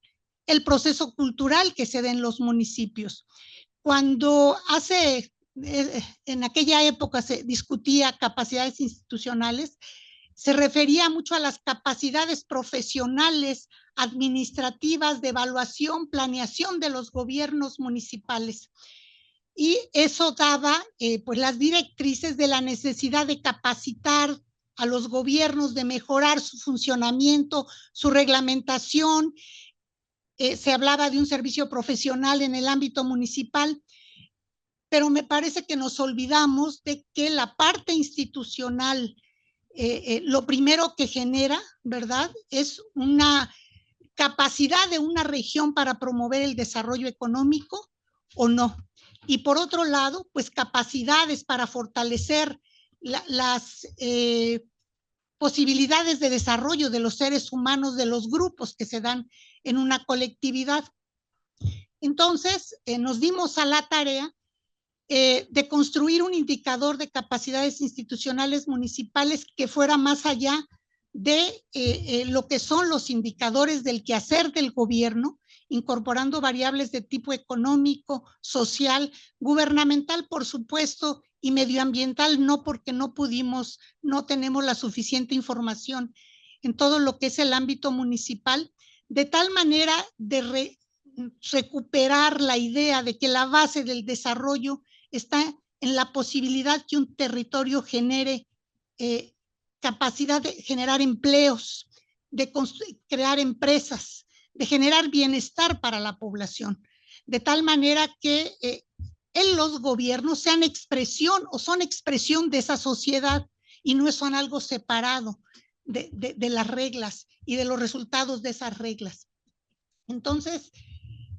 el proceso cultural que se da en los municipios. Cuando en aquella época se discutía capacidades institucionales, se refería mucho a las capacidades profesionales, administrativas, de evaluación, planeación de los gobiernos municipales. Y eso daba pues las directrices de la necesidad de capacitar a los gobiernos, de mejorar su funcionamiento, su reglamentación. Se hablaba de un servicio profesional en el ámbito municipal, pero me parece que nos olvidamos de que la parte institucional, lo primero que genera, ¿verdad?, es una capacidad de una región para promover el desarrollo económico o no. Y por otro lado, pues capacidades para fortalecer las posibilidades de desarrollo de los seres humanos, de los grupos que se dan en una colectividad. Entonces, nos dimos a la tarea de construir un indicador de capacidades institucionales municipales que fuera más allá de lo que son los indicadores del quehacer del gobierno, incorporando variables de tipo económico, social, gubernamental, por supuesto, y medioambiental, no, porque no tenemos la suficiente información en todo lo que es el ámbito municipal, de tal manera de recuperar la idea de que la base del desarrollo está en la posibilidad que un territorio genere capacidad de generar empleos, de crear empresas, de generar bienestar para la población, de tal manera que en los gobiernos sean expresión o son expresión de esa sociedad y no son algo separado de las reglas y de los resultados de esas reglas. Entonces,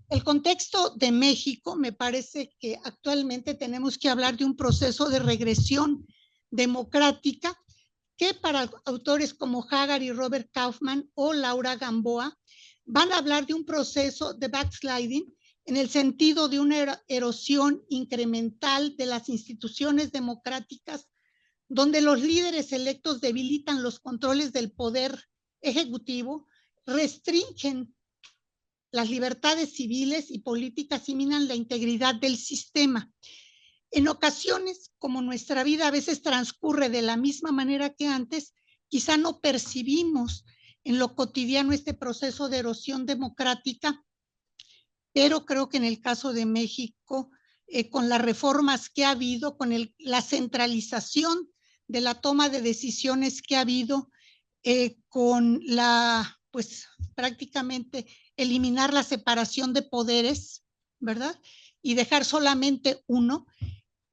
el contexto de México, me parece que actualmente tenemos que hablar de un proceso de regresión democrática que para autores como Haggard y Robert Kaufman o Laura Gamboa van a hablar de un proceso de backsliding en el sentido de una erosión incremental de las instituciones democráticas, donde los líderes electos debilitan los controles del poder ejecutivo, restringen las libertades civiles y políticas y minan la integridad del sistema. En ocasiones, como nuestra vida a veces transcurre de la misma manera que antes, quizá no percibimos en lo cotidiano este proceso de erosión democrática, pero creo que en el caso de México, con las reformas que ha habido, con la centralización de la toma de decisiones que ha habido, con pues prácticamente eliminar la separación de poderes, ¿verdad?, y dejar solamente uno,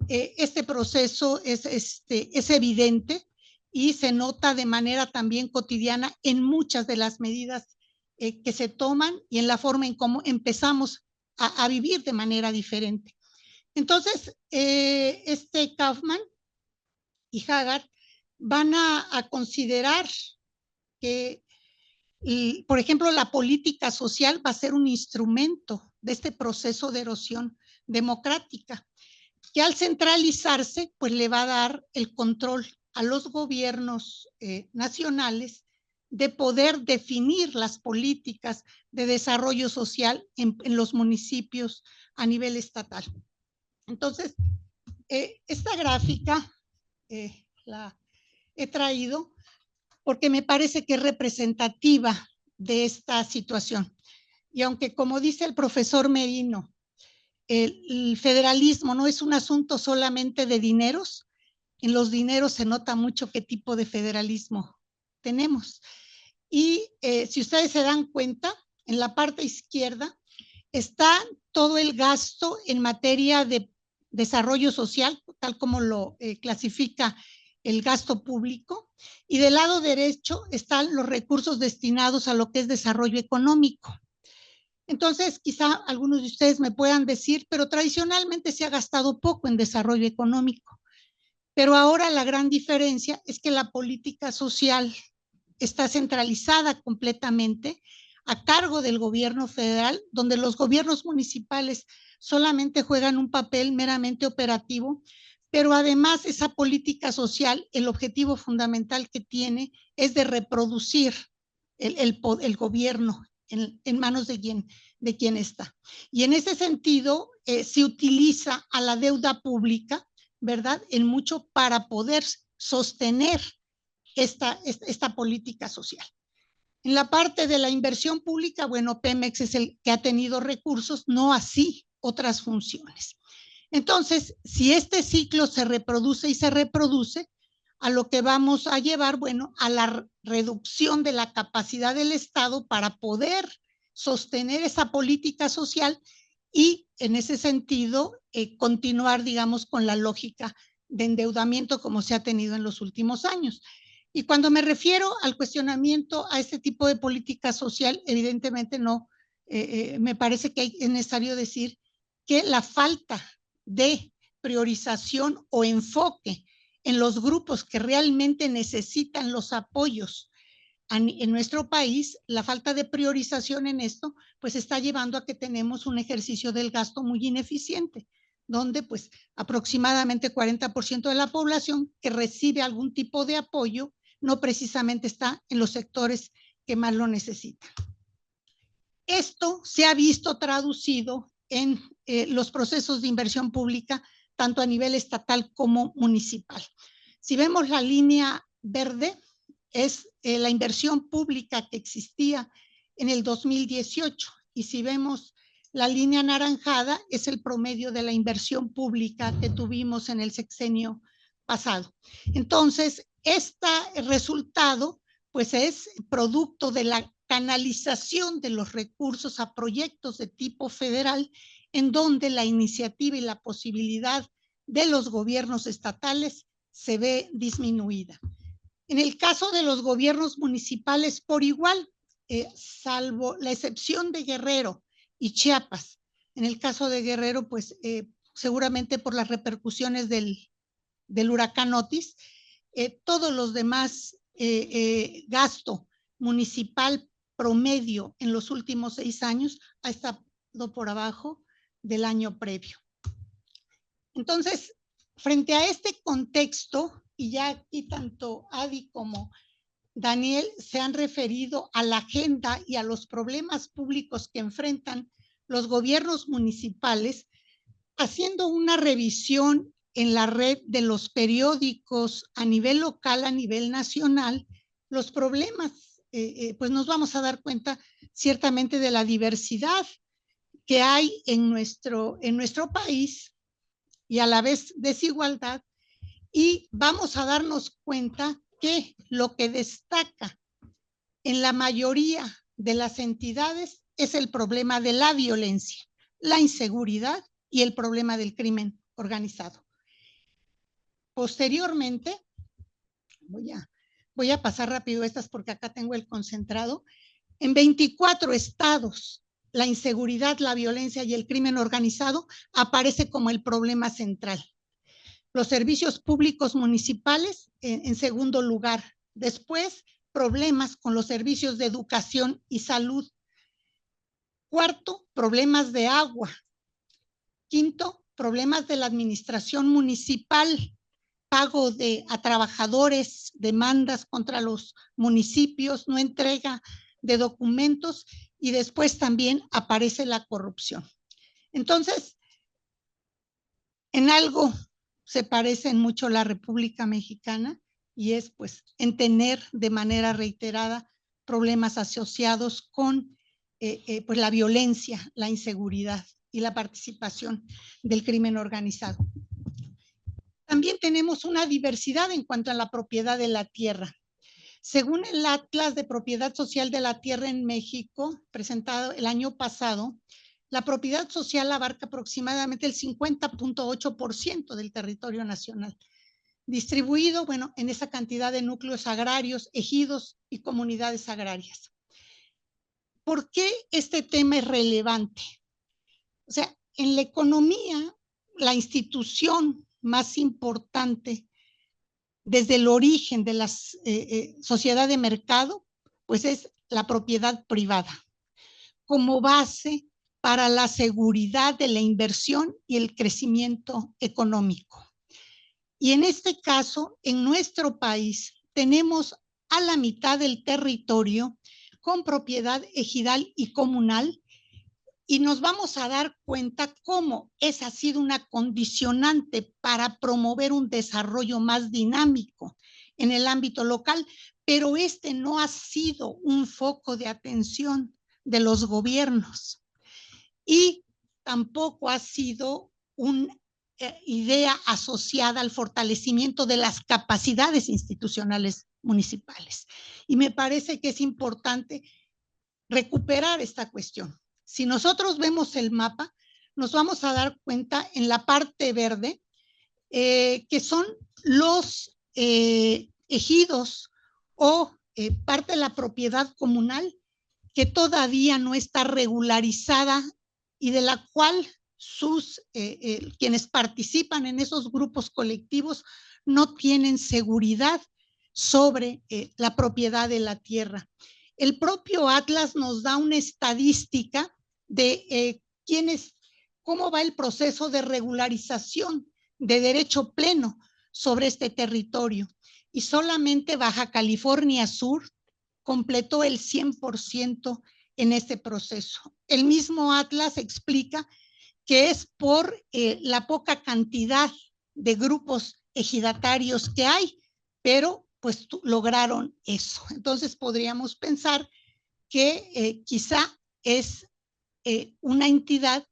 este proceso es evidente y se nota de manera también cotidiana en muchas de las medidas que se toman y en la forma en cómo empezamos a vivir de manera diferente. Entonces, Kaufman y Haggard van a considerar que, por ejemplo, la política social va a ser un instrumento de este proceso de erosión democrática, que al centralizarse, pues le va a dar el control a los gobiernos nacionales de poder definir las políticas de desarrollo social en los municipios a nivel estatal. Entonces, esta gráfica la he traído porque me parece que es representativa de esta situación. Y aunque, como dice el profesor Merino, el federalismo no es un asunto solamente de dineros, en los dineros se nota mucho qué tipo de federalismo tenemos. Y si ustedes se dan cuenta, en la parte izquierda está todo el gasto en materia de desarrollo social, tal como lo clasifica el gasto público, y del lado derecho están los recursos destinados a lo que es desarrollo económico. Entonces, quizá algunos de ustedes me puedan decir, pero tradicionalmente se ha gastado poco en desarrollo económico. Pero ahora la gran diferencia es que la política social está centralizada completamente a cargo del gobierno federal, donde los gobiernos municipales solamente juegan un papel meramente operativo, pero además esa política social, el objetivo fundamental que tiene es de reproducir el gobierno en manos de quien está. Y en ese sentido, se utiliza a la deuda pública, ¿verdad?, en mucho para poder sostener esta política social. En la parte de la inversión pública, bueno, Pemex es el que ha tenido recursos, no así otras funciones. Entonces, si este ciclo se reproduce y se reproduce, a lo que vamos a llevar, bueno, a la reducción de la capacidad del Estado para poder sostener esa política social y, en ese sentido, continuar, digamos, con la lógica de endeudamiento como se ha tenido en los últimos años. Y cuando me refiero al cuestionamiento a este tipo de política social, evidentemente no, me parece que es necesario decir que la falta de priorización o enfoque en los grupos que realmente necesitan los apoyos en nuestro país, la falta de priorización en esto, pues está llevando a que tenemos un ejercicio del gasto muy ineficiente, donde pues aproximadamente 40% de la población que recibe algún tipo de apoyo no precisamente está en los sectores que más lo necesitan. Esto se ha visto traducido en los procesos de inversión pública, tanto a nivel estatal como municipal. Si vemos la línea verde, es la inversión pública que existía en el 2018, y si vemos la línea anaranjada, es el promedio de la inversión pública que tuvimos en el sexenio pasado. Entonces, este resultado pues es producto de la canalización de los recursos a proyectos de tipo federal, en donde la iniciativa y la posibilidad de los gobiernos estatales se ve disminuida. En el caso de los gobiernos municipales, por igual, salvo la excepción de Guerrero y Chiapas. En el caso de Guerrero, pues seguramente por las repercusiones del huracán Otis, todos los demás gasto municipal promedio en los últimos 6 años ha estado por abajo del año previo. Entonces, frente a este contexto, y ya aquí tanto Adi como Daniel se han referido a la agenda y a los problemas públicos que enfrentan los gobiernos municipales, haciendo una revisión en la red de los periódicos a nivel local, a nivel nacional, los problemas, pues nos vamos a dar cuenta ciertamente de la diversidad que hay en nuestro país y a la vez desigualdad, y vamos a darnos cuenta que lo que destaca en la mayoría de las entidades es el problema de la violencia, la inseguridad y el problema del crimen organizado. Posteriormente, voy a pasar rápido estas porque acá tengo el concentrado. En 24 estados, la inseguridad, la violencia y el crimen organizado aparece como el problema central. Los servicios públicos municipales en segundo lugar. Después, problemas con los servicios de educación y salud. Cuarto, problemas de agua. Quinto, problemas de la administración municipal, pago a trabajadores, demandas contra los municipios, no entrega de documentos, y después también aparece la corrupción. Entonces, en algo se parece mucho la República Mexicana, y es pues en tener de manera reiterada problemas asociados con pues la violencia, la inseguridad y la participación del crimen organizado. También tenemos una diversidad en cuanto a la propiedad de la tierra. Según el Atlas de Propiedad Social de la Tierra en México, presentado el año pasado, la propiedad social abarca aproximadamente el 50.8% del territorio nacional. distribuido, bueno, en esa cantidad de núcleos agrarios, ejidos y comunidades agrarias. ¿Por qué este tema es relevante? O sea, en la economía, la institución más importante desde el origen de la sociedad de mercado, pues es la propiedad privada, como base para la seguridad de la inversión y el crecimiento económico. Y en este caso, en nuestro país, tenemos a la mitad del territorio con propiedad ejidal y comunal, y nos vamos a dar cuenta cómo esa ha sido una condicionante para promover un desarrollo más dinámico en el ámbito local, pero este no ha sido un foco de atención de los gobiernos y tampoco ha sido una idea asociada al fortalecimiento de las capacidades institucionales municipales. Y me parece que es importante recuperar esta cuestión. Si nosotros vemos el mapa, nos vamos a dar cuenta en la parte verde que son los ejidos o parte de la propiedad comunal que todavía no está regularizada y de la cual quienes participan en esos grupos colectivos no tienen seguridad sobre la propiedad de la tierra. El propio Atlas nos da una estadística de cómo va el proceso de regularización de derecho pleno sobre este territorio. Y solamente Baja California Sur completó el 100% en este proceso. El mismo Atlas explica que es por la poca cantidad de grupos ejidatarios que hay, pero pues lograron eso. Entonces podríamos pensar que quizá es una entidad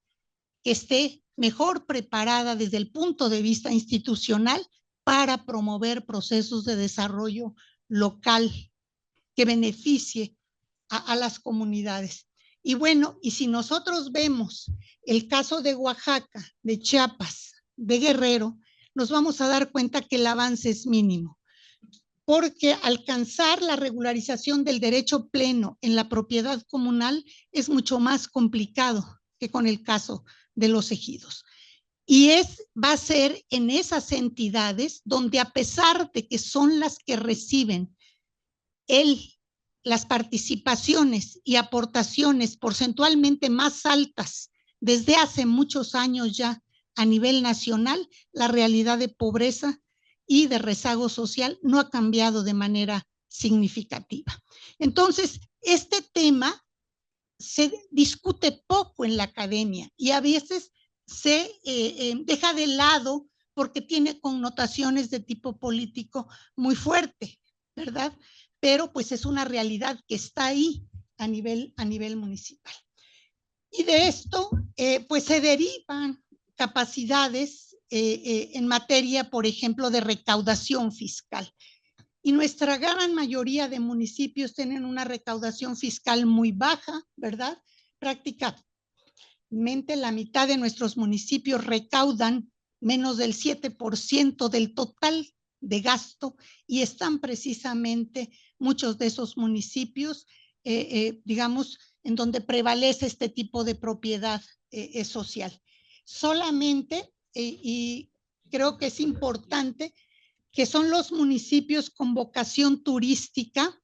que esté mejor preparada desde el punto de vista institucional para promover procesos de desarrollo local que beneficie a las comunidades. Y bueno, y si nosotros vemos el caso de Oaxaca, de Chiapas, de Guerrero, nos vamos a dar cuenta que el avance es mínimo, porque alcanzar la regularización del derecho pleno en la propiedad comunal es mucho más complicado que con el caso de los ejidos. Y va a ser en esas entidades donde, a pesar de que son las que reciben las participaciones y aportaciones porcentualmente más altas desde hace muchos años ya a nivel nacional, la realidad de pobreza y de rezago social no ha cambiado de manera significativa. Entonces, este tema se discute poco en la academia y a veces se deja de lado porque tiene connotaciones de tipo político muy fuerte, ¿verdad? Pero pues es una realidad que está ahí a nivel municipal. Y de esto pues se derivan capacidades en materia, por ejemplo, de recaudación fiscal. Y nuestra gran mayoría de municipios tienen una recaudación fiscal muy baja, ¿verdad? Prácticamente la mitad de nuestros municipios recaudan menos del 7% del total de gasto y están precisamente muchos de esos municipios, digamos, en donde prevalece este tipo de propiedad social. Solamente, y creo que es importante, que son los municipios con vocación turística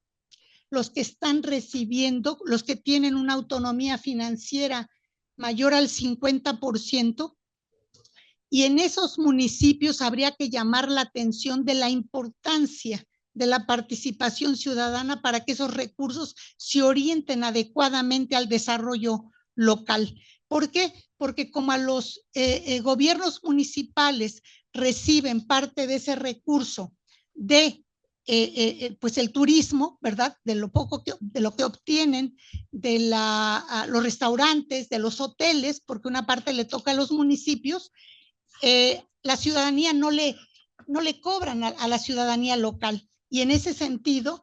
los que están recibiendo, los que tienen una autonomía financiera mayor al 50%, y en esos municipios habría que llamar la atención de la importancia de la participación ciudadana para que esos recursos se orienten adecuadamente al desarrollo local. ¿Por qué? Porque como a los gobiernos municipales reciben parte de ese recurso de pues el turismo, ¿verdad? De lo que obtienen de los restaurantes, de los hoteles, porque una parte le toca a los municipios, la ciudadanía no le cobran a la ciudadanía local. Y en ese sentido,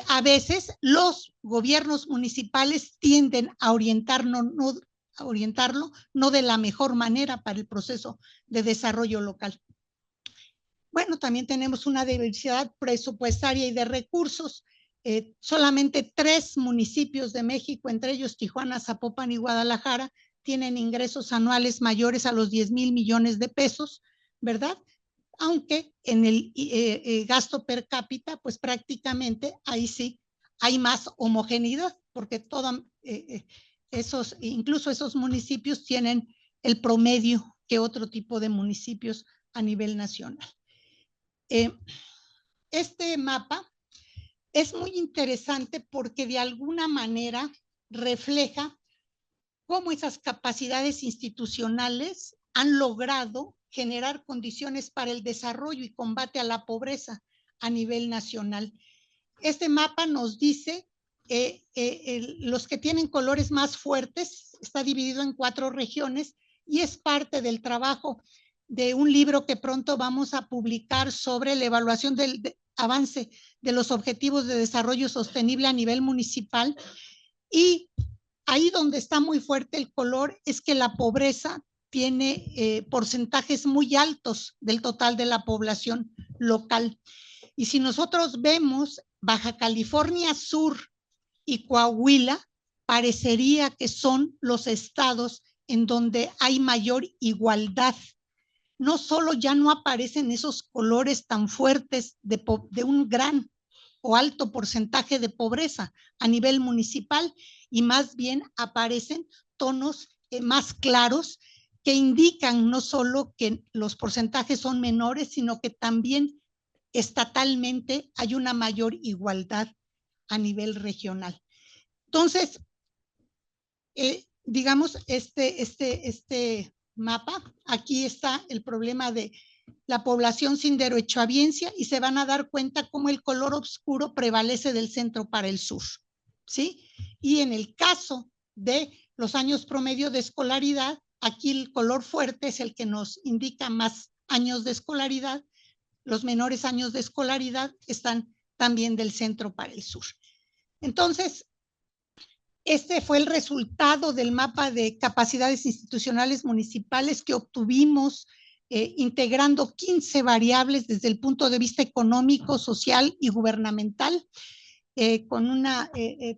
a veces los gobiernos municipales tienden a orientarlo no de la mejor manera para el proceso de desarrollo local. Bueno, también tenemos una diversidad presupuestaria y de recursos. Solamente 3 municipios de México, entre ellos Tijuana, Zapopan y Guadalajara, tienen ingresos anuales mayores a los 10,000 millones de pesos, ¿verdad? Aunque en el gasto per cápita, pues prácticamente ahí sí hay más homogeneidad, porque incluso esos municipios tienen el promedio que otro tipo de municipios a nivel nacional. Este mapa es muy interesante porque de alguna manera refleja cómo esas capacidades institucionales han logrado generar condiciones para el desarrollo y combate a la pobreza a nivel nacional. Este mapa nos dice los que tienen colores más fuertes, está dividido en 4 regiones y es parte del trabajo de un libro que pronto vamos a publicar sobre la evaluación del avance de los objetivos de desarrollo sostenible a nivel municipal. Y ahí donde está muy fuerte el color es que la pobreza tiene porcentajes muy altos del total de la población local. Y si nosotros vemos Baja California Sur y Coahuila, parecería que son los estados en donde hay mayor igualdad. No solo ya no aparecen esos colores tan fuertes de un gran o alto porcentaje de pobreza a nivel municipal, y más bien aparecen tonos más claros que indican no solo que los porcentajes son menores, sino que también estatalmente hay una mayor igualdad a nivel regional. Entonces, digamos, este mapa, aquí está el problema de la población sin derechohabiencia y se van a dar cuenta cómo el color oscuro prevalece del centro para el sur, ¿sí? Y en el caso de los años promedio de escolaridad, aquí el color fuerte es el que nos indica más años de escolaridad. Los menores años de escolaridad están también del centro para el sur. Entonces, este fue el resultado del mapa de capacidades institucionales municipales que obtuvimos integrando 15 variables desde el punto de vista económico, social y gubernamental, con una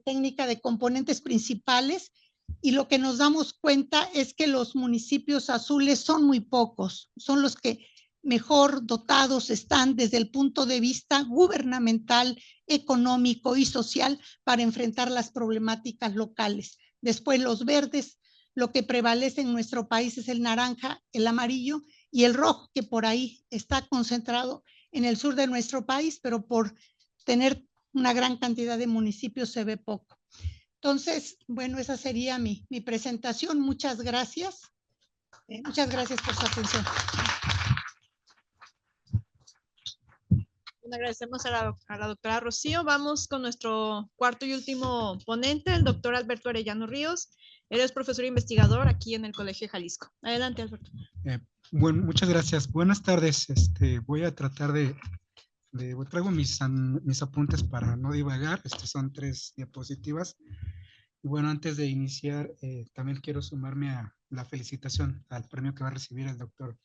técnica de componentes principales. Y lo que nos damos cuenta es que los municipios azules son muy pocos, son los que mejor dotados están desde el punto de vista gubernamental, económico y social para enfrentar las problemáticas locales. Después los verdes, lo que prevalece en nuestro país es el naranja, el amarillo y el rojo, que por ahí está concentrado en el sur de nuestro país, pero por tener una gran cantidad de municipios se ve poco. Entonces, bueno, esa sería mi presentación. Muchas gracias. Muchas gracias por su atención. Agradecemos a la doctora Rocío. Vamos con nuestro cuarto y último ponente, el doctor Alberto Arellano Ríos. Él es profesor e investigador aquí en el Colegio de Jalisco. Adelante, Alberto. Bueno, muchas gracias. Buenas tardes. Voy a tratar traigo mis apuntes para no divagar. Son 3 diapositivas. Y bueno, antes de iniciar, también quiero sumarme a la felicitación al premio que va a recibir el doctor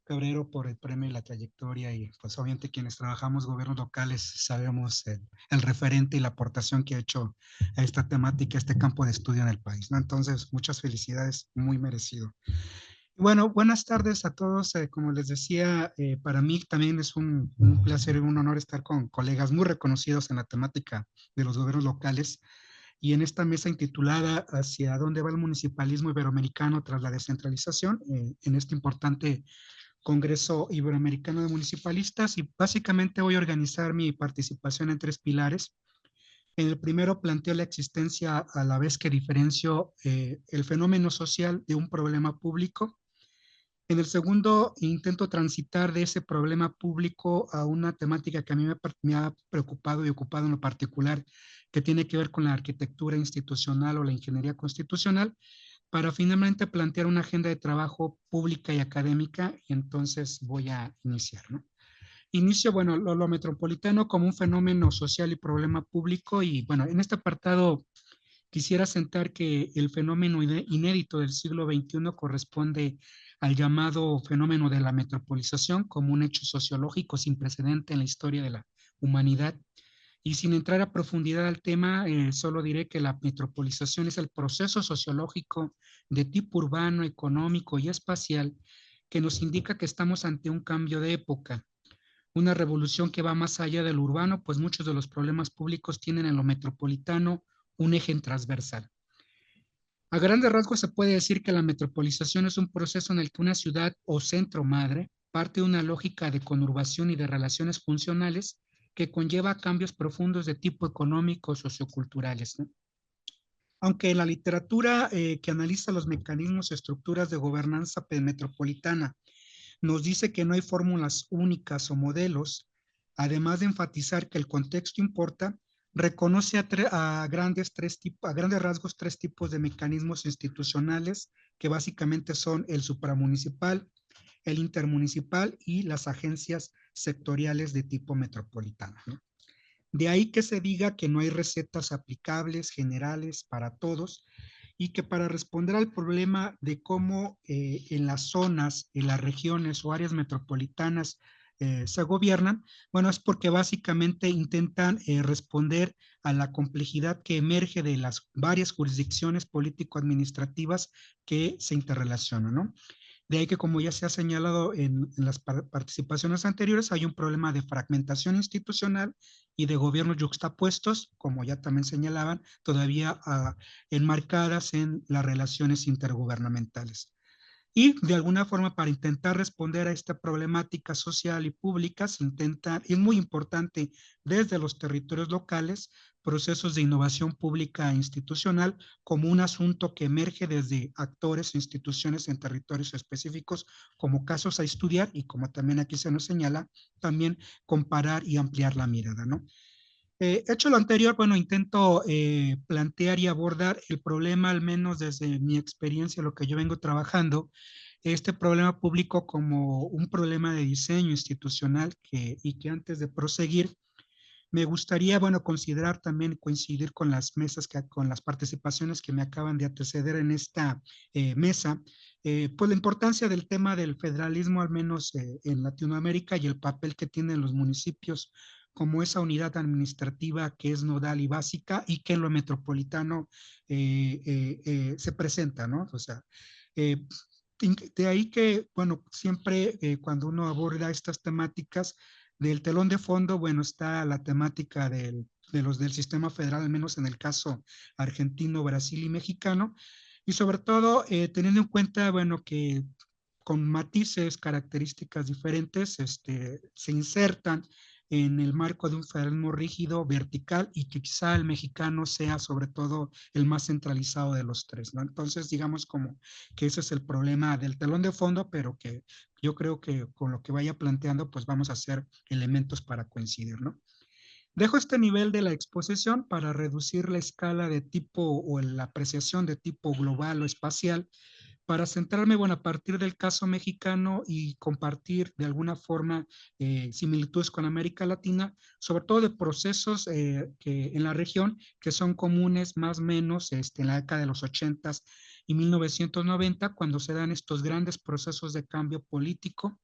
Cabrero por el premio y la trayectoria, y pues obviamente quienes trabajamos gobiernos locales sabemos el referente y la aportación que ha hecho a esta temática, a este campo de estudio en el país, ¿no? Entonces, muchas felicidades, muy merecido. Y bueno, buenas tardes a todos. Como les decía, para mí también es un placer y un honor estar con colegas muy reconocidos en la temática de los gobiernos locales. Y en esta mesa intitulada ¿Hacia dónde va el municipalismo iberoamericano tras la descentralización? En este importante Congreso Iberoamericano de Municipalistas, y básicamente voy a organizar mi participación en 3 pilares. En el primero planteo la existencia, a la vez que diferencio el fenómeno social de un problema público. En el segundo intento transitar de ese problema público a una temática que a mí me ha preocupado y ocupado en lo particular, que tiene que ver con la arquitectura institucional o la ingeniería constitucional, para finalmente plantear una agenda de trabajo pública y académica. Y entonces voy a iniciar, ¿no? Inicio, bueno, lo metropolitano como un fenómeno social y problema público. Y bueno, en este apartado quisiera sentar que el fenómeno inédito del siglo XXI corresponde al llamado fenómeno de la metropolización como un hecho sociológico sin precedente en la historia de la humanidad. Y sin entrar a profundidad al tema, solo diré que la metropolización es el proceso sociológico de tipo urbano, económico y espacial que nos indica que estamos ante un cambio de época, una revolución que va más allá de lo urbano, pues muchos de los problemas públicos tienen en lo metropolitano un eje transversal. A grandes rasgos se puede decir que la metropolización es un proceso en el que una ciudad o centro madre parte de una lógica de conurbación y de relaciones funcionales que conlleva cambios profundos de tipo económico, socioculturales, ¿no? Aunque en la literatura que analiza los mecanismos y estructuras de gobernanza metropolitana nos dice que no hay fórmulas únicas o modelos, además de enfatizar que el contexto importa, reconoce a grandes rasgos tres tipos de mecanismos institucionales que básicamente son el supramunicipal, el intermunicipal y las agencias sectoriales de tipo metropolitano, ¿no? De ahí que se diga que no hay recetas aplicables, generales para todos, y que para responder al problema de cómo en las zonas, en las regiones o áreas metropolitanas se gobiernan, bueno, es porque básicamente intentan responder a la complejidad que emerge de las varias jurisdicciones político-administrativas que se interrelacionan, ¿no? De ahí que, como ya se ha señalado en las participaciones anteriores, hay un problema de fragmentación institucional y de gobiernos yuxtapuestos, como ya también señalaban, todavía enmarcadas en las relaciones intergubernamentales. Y de alguna forma, para intentar responder a esta problemática social y pública, se intenta, y es muy importante desde los territorios locales, procesos de innovación pública e institucional como un asunto que emerge desde actores e instituciones en territorios específicos como casos a estudiar, y como también aquí se nos señala, también comparar y ampliar la mirada, ¿no? Hecho lo anterior, bueno, intento plantear y abordar el problema, al menos desde mi experiencia, lo que yo vengo trabajando, este problema público como un problema de diseño institucional y que antes de proseguir, me gustaría, bueno, considerar también coincidir con las mesas, con las participaciones que me acaban de anteceder en esta mesa, pues la importancia del tema del federalismo, al menos en Latinoamérica, y el papel que tienen los municipios como esa unidad administrativa que es nodal y básica y que en lo metropolitano se presenta, ¿no? O sea, de ahí que, bueno, siempre cuando uno aborda estas temáticas, del telón de fondo, bueno, está la temática del sistema federal, al menos en el caso argentino, Brasil y mexicano, y sobre todo teniendo en cuenta, bueno, que con matices, características diferentes, se insertan en el marco de un federalismo rígido, vertical, y que quizá el mexicano sea sobre todo el más centralizado de los tres, ¿no? Entonces, digamos como que ese es el problema del telón de fondo, pero que yo creo que con lo que vaya planteando, pues vamos a hacer elementos para coincidir, ¿no? Dejo este nivel de la exposición para reducir la escala de tipo o la apreciación de tipo global o espacial, para centrarme, bueno, a partir del caso mexicano y compartir de alguna forma similitudes con América Latina, sobre todo de procesos que en la región que son comunes más o menos en la década de los 80s y 1990, cuando se dan estos grandes procesos de cambio político,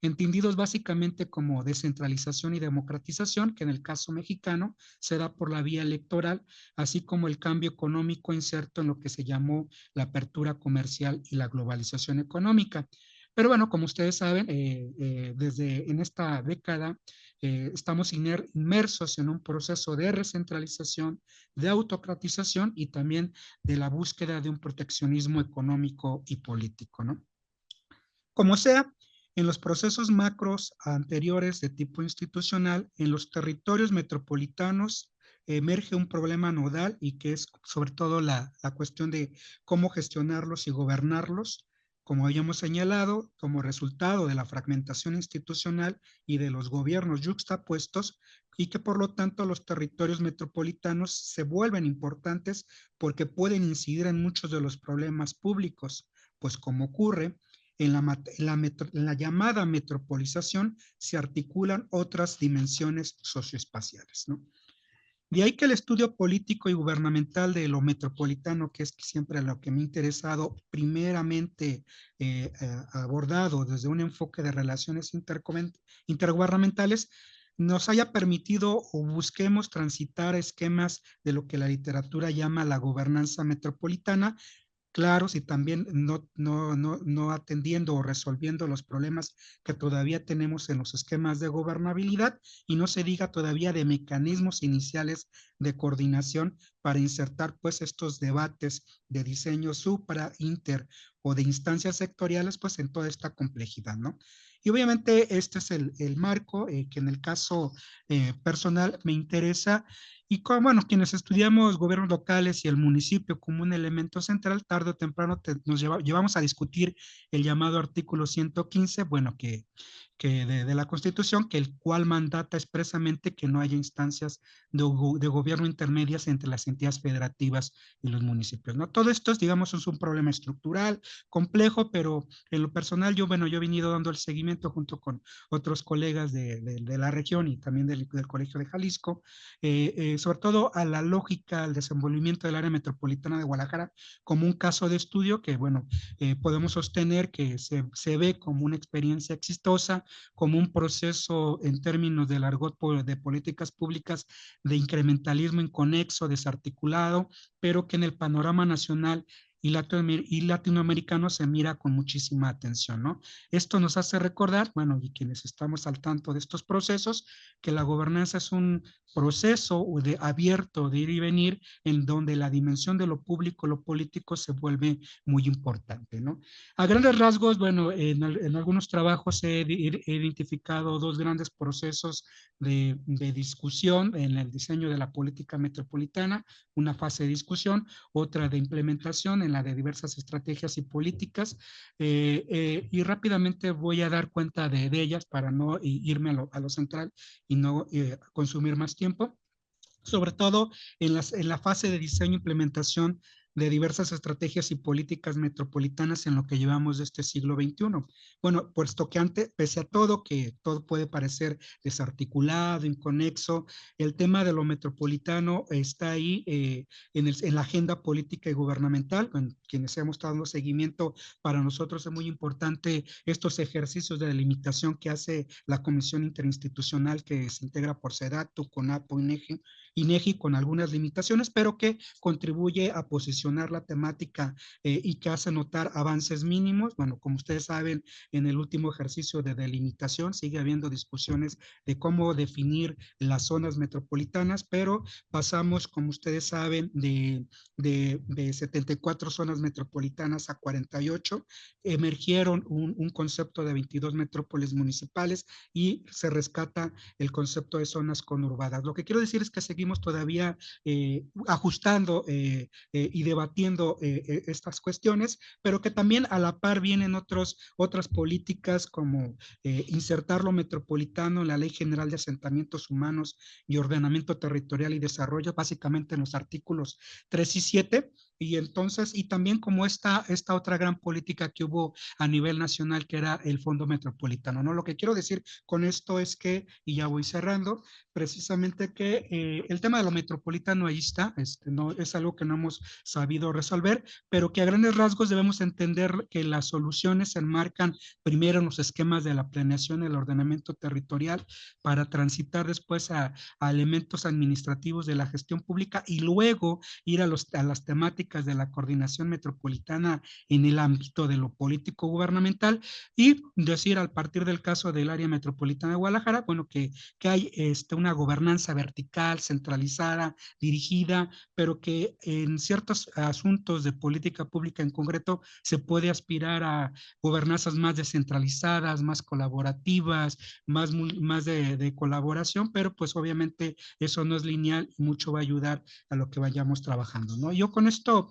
entendidos básicamente como descentralización y democratización, que en el caso mexicano se da por la vía electoral, así como el cambio económico inserto en lo que se llamó la apertura comercial y la globalización económica. Pero bueno, como ustedes saben, desde en esta década estamos inmersos en un proceso de recentralización, de autocratización y también de la búsqueda de un proteccionismo económico y político, ¿no? Como sea, en los procesos macros anteriores de tipo institucional, en los territorios metropolitanos emerge un problema nodal y que es sobre todo la cuestión de cómo gestionarlos y gobernarlos, como habíamos señalado, como resultado de la fragmentación institucional y de los gobiernos yuxtapuestos, y que por lo tanto los territorios metropolitanos se vuelven importantes porque pueden incidir en muchos de los problemas públicos, pues como ocurre en la llamada metropolización se articulan otras dimensiones socioespaciales, ¿no? De ahí que el estudio político y gubernamental de lo metropolitano, que es siempre lo que me ha interesado, primeramente abordado desde un enfoque de relaciones intergubernamentales, nos haya permitido o busquemos transitar esquemas de lo que la literatura llama la gobernanza metropolitana, claros y también no atendiendo o resolviendo los problemas que todavía tenemos en los esquemas de gobernabilidad y no se diga todavía de mecanismos iniciales de coordinación para insertar pues estos debates de diseño supra, inter o de instancias sectoriales pues en toda esta complejidad, ¿no? Y obviamente este es el marco que en el caso personal me interesa y como, bueno, quienes estudiamos gobiernos locales y el municipio como un elemento central, tarde o temprano llevamos a discutir el llamado artículo 115, bueno, que de la Constitución, que el cual mandata expresamente que no haya instancias de gobierno intermedias entre las entidades federativas y los municipios, ¿no? Todo esto, digamos, es un problema estructural, complejo, pero en lo personal, bueno, yo he venido dando el seguimiento junto con otros colegas de la región y también del Colegio de Jalisco, sobre todo a la lógica, al desenvolvimiento del área metropolitana de Guadalajara como un caso de estudio que, bueno, podemos sostener que se ve como una experiencia exitosa, como un proceso en términos del argot de políticas públicas de incrementalismo inconexo, desarticulado, pero que en el panorama nacional y latinoamericano se mira con muchísima atención, ¿no? Esto nos hace recordar, bueno, y quienes estamos al tanto de estos procesos, que la gobernanza es un proceso abierto de ir y venir en donde la dimensión de lo público, lo político se vuelve muy importante, ¿no? A grandes rasgos, bueno, en algunos trabajos he identificado dos grandes procesos de discusión en el diseño de la política metropolitana, una fase de discusión, otra de implementación en la de diversas estrategias y políticas, y rápidamente voy a dar cuenta de ellas para no irme a lo central y no consumir más tiempo, sobre todo en la fase de diseño e implementación de diversas estrategias y políticas metropolitanas en lo que llevamos de este siglo XXI. Bueno, puesto que antes, pese a todo, que todo puede parecer desarticulado, inconexo, el tema de lo metropolitano está ahí en la agenda política y gubernamental. Bueno, quienes hemos estado dando seguimiento, para nosotros es muy importante estos ejercicios de delimitación que hace la Comisión Interinstitucional que se integra por SEDATU, CONAPO, INEGI con algunas limitaciones, pero que contribuye a posicionar la temática y que hace notar avances mínimos. Bueno, como ustedes saben, en el último ejercicio de delimitación sigue habiendo discusiones de cómo definir las zonas metropolitanas, pero pasamos, como ustedes saben, de 74 zonas metropolitanas a 48, emergieron un concepto de 22 metrópolis municipales y se rescata el concepto de zonas conurbadas. Lo que quiero decir es que seguimos todavía ajustando y debatiendo estas cuestiones, pero que también a la par vienen otras políticas como insertar lo metropolitano en la Ley General de Asentamientos Humanos y Ordenamiento Territorial y Desarrollo, básicamente en los artículos 3 y 7, y entonces, y también como esta otra gran política que hubo a nivel nacional, que era el Fondo Metropolitano, ¿no? Lo que quiero decir con esto es que, y ya voy cerrando, precisamente que el tema de lo metropolitano ahí está, no, es algo que no hemos sabido resolver, pero que a grandes rasgos debemos entender que las soluciones se enmarcan primero en los esquemas de la planeación y el ordenamiento territorial para transitar después a elementos administrativos de la gestión pública y luego ir a las temáticas de la coordinación metropolitana en el ámbito de lo político gubernamental y decir a partir del caso del área metropolitana de Guadalajara, bueno, que hay una gobernanza vertical, centralizada, dirigida, pero que en ciertos asuntos de política pública en concreto se puede aspirar a gobernanzas más descentralizadas, más colaborativas, más de colaboración, pero pues obviamente eso no es lineal y mucho va a ayudar a lo que vayamos trabajando, ¿no? Yo con esto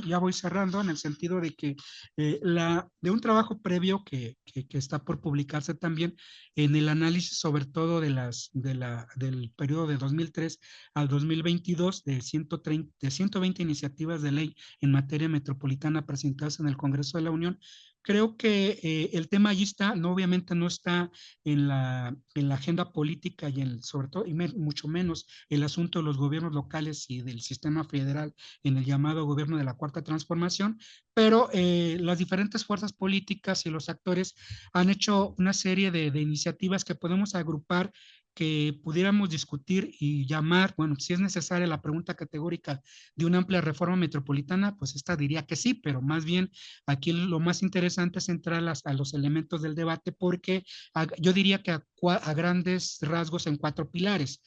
ya voy cerrando en el sentido de que de un trabajo previo que está por publicarse también en el análisis sobre todo del periodo de 2003 al 2022 de 120 iniciativas de ley en materia metropolitana presentadas en el Congreso de la Unión, creo que el tema allí está, no, obviamente no está en la agenda política y sobre todo, y mucho menos el asunto de los gobiernos locales y del sistema federal en el llamado gobierno de la Cuarta Transformación, pero las diferentes fuerzas políticas y los actores han hecho una serie de iniciativas que podemos agrupar, que pudiéramos discutir y llamar, bueno, si es necesaria la pregunta categórica de una amplia reforma metropolitana, pues esta diría que sí, pero más bien aquí lo más interesante es entrar a los elementos del debate, porque yo diría que a grandes rasgos en 4 pilares.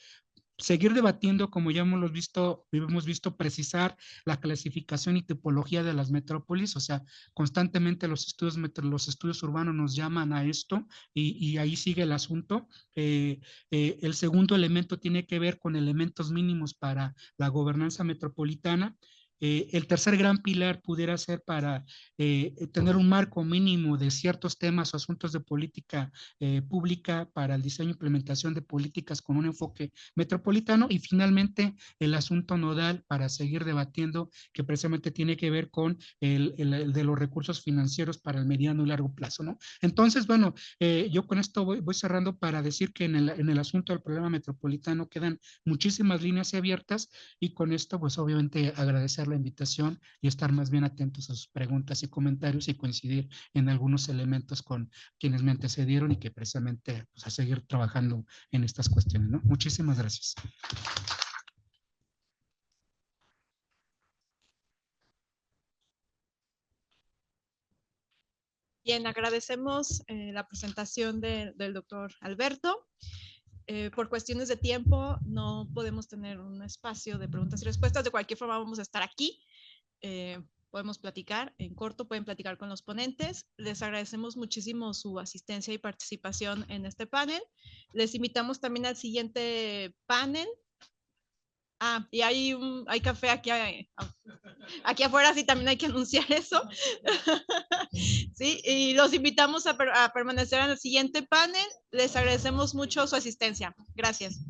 Seguir debatiendo, como ya hemos visto precisar la clasificación y tipología de las metrópolis, o sea, constantemente los estudios urbanos nos llaman a esto, y ahí sigue el asunto. El segundo elemento tiene que ver con elementos mínimos para la gobernanza metropolitana. El tercer gran pilar pudiera ser para tener un marco mínimo de ciertos temas o asuntos de política pública para el diseño e implementación de políticas con un enfoque metropolitano, y finalmente el asunto nodal para seguir debatiendo, que precisamente tiene que ver con el de los recursos financieros para el mediano y largo plazo, ¿no? Entonces, bueno, yo con esto voy cerrando para decir que en el asunto del problema metropolitano quedan muchísimas líneas abiertas, y con esto, pues obviamente agradecer la invitación y estar más bien atentos a sus preguntas y comentarios, y coincidir en algunos elementos con quienes me antecedieron, y que precisamente, pues, a seguir trabajando en estas cuestiones, ¿no? Muchísimas gracias. Bien, agradecemos la presentación del doctor Alberto. Por cuestiones de tiempo no podemos tener un espacio de preguntas y respuestas. De cualquier forma vamos a estar aquí. Podemos platicar en corto, pueden platicar con los ponentes. Les agradecemos muchísimo su asistencia y participación en este panel. Les invitamos también al siguiente panel. Y hay café aquí afuera, sí, también hay que anunciar eso. Sí, y los invitamos a permanecer en el siguiente panel. Les agradecemos mucho su asistencia. Gracias.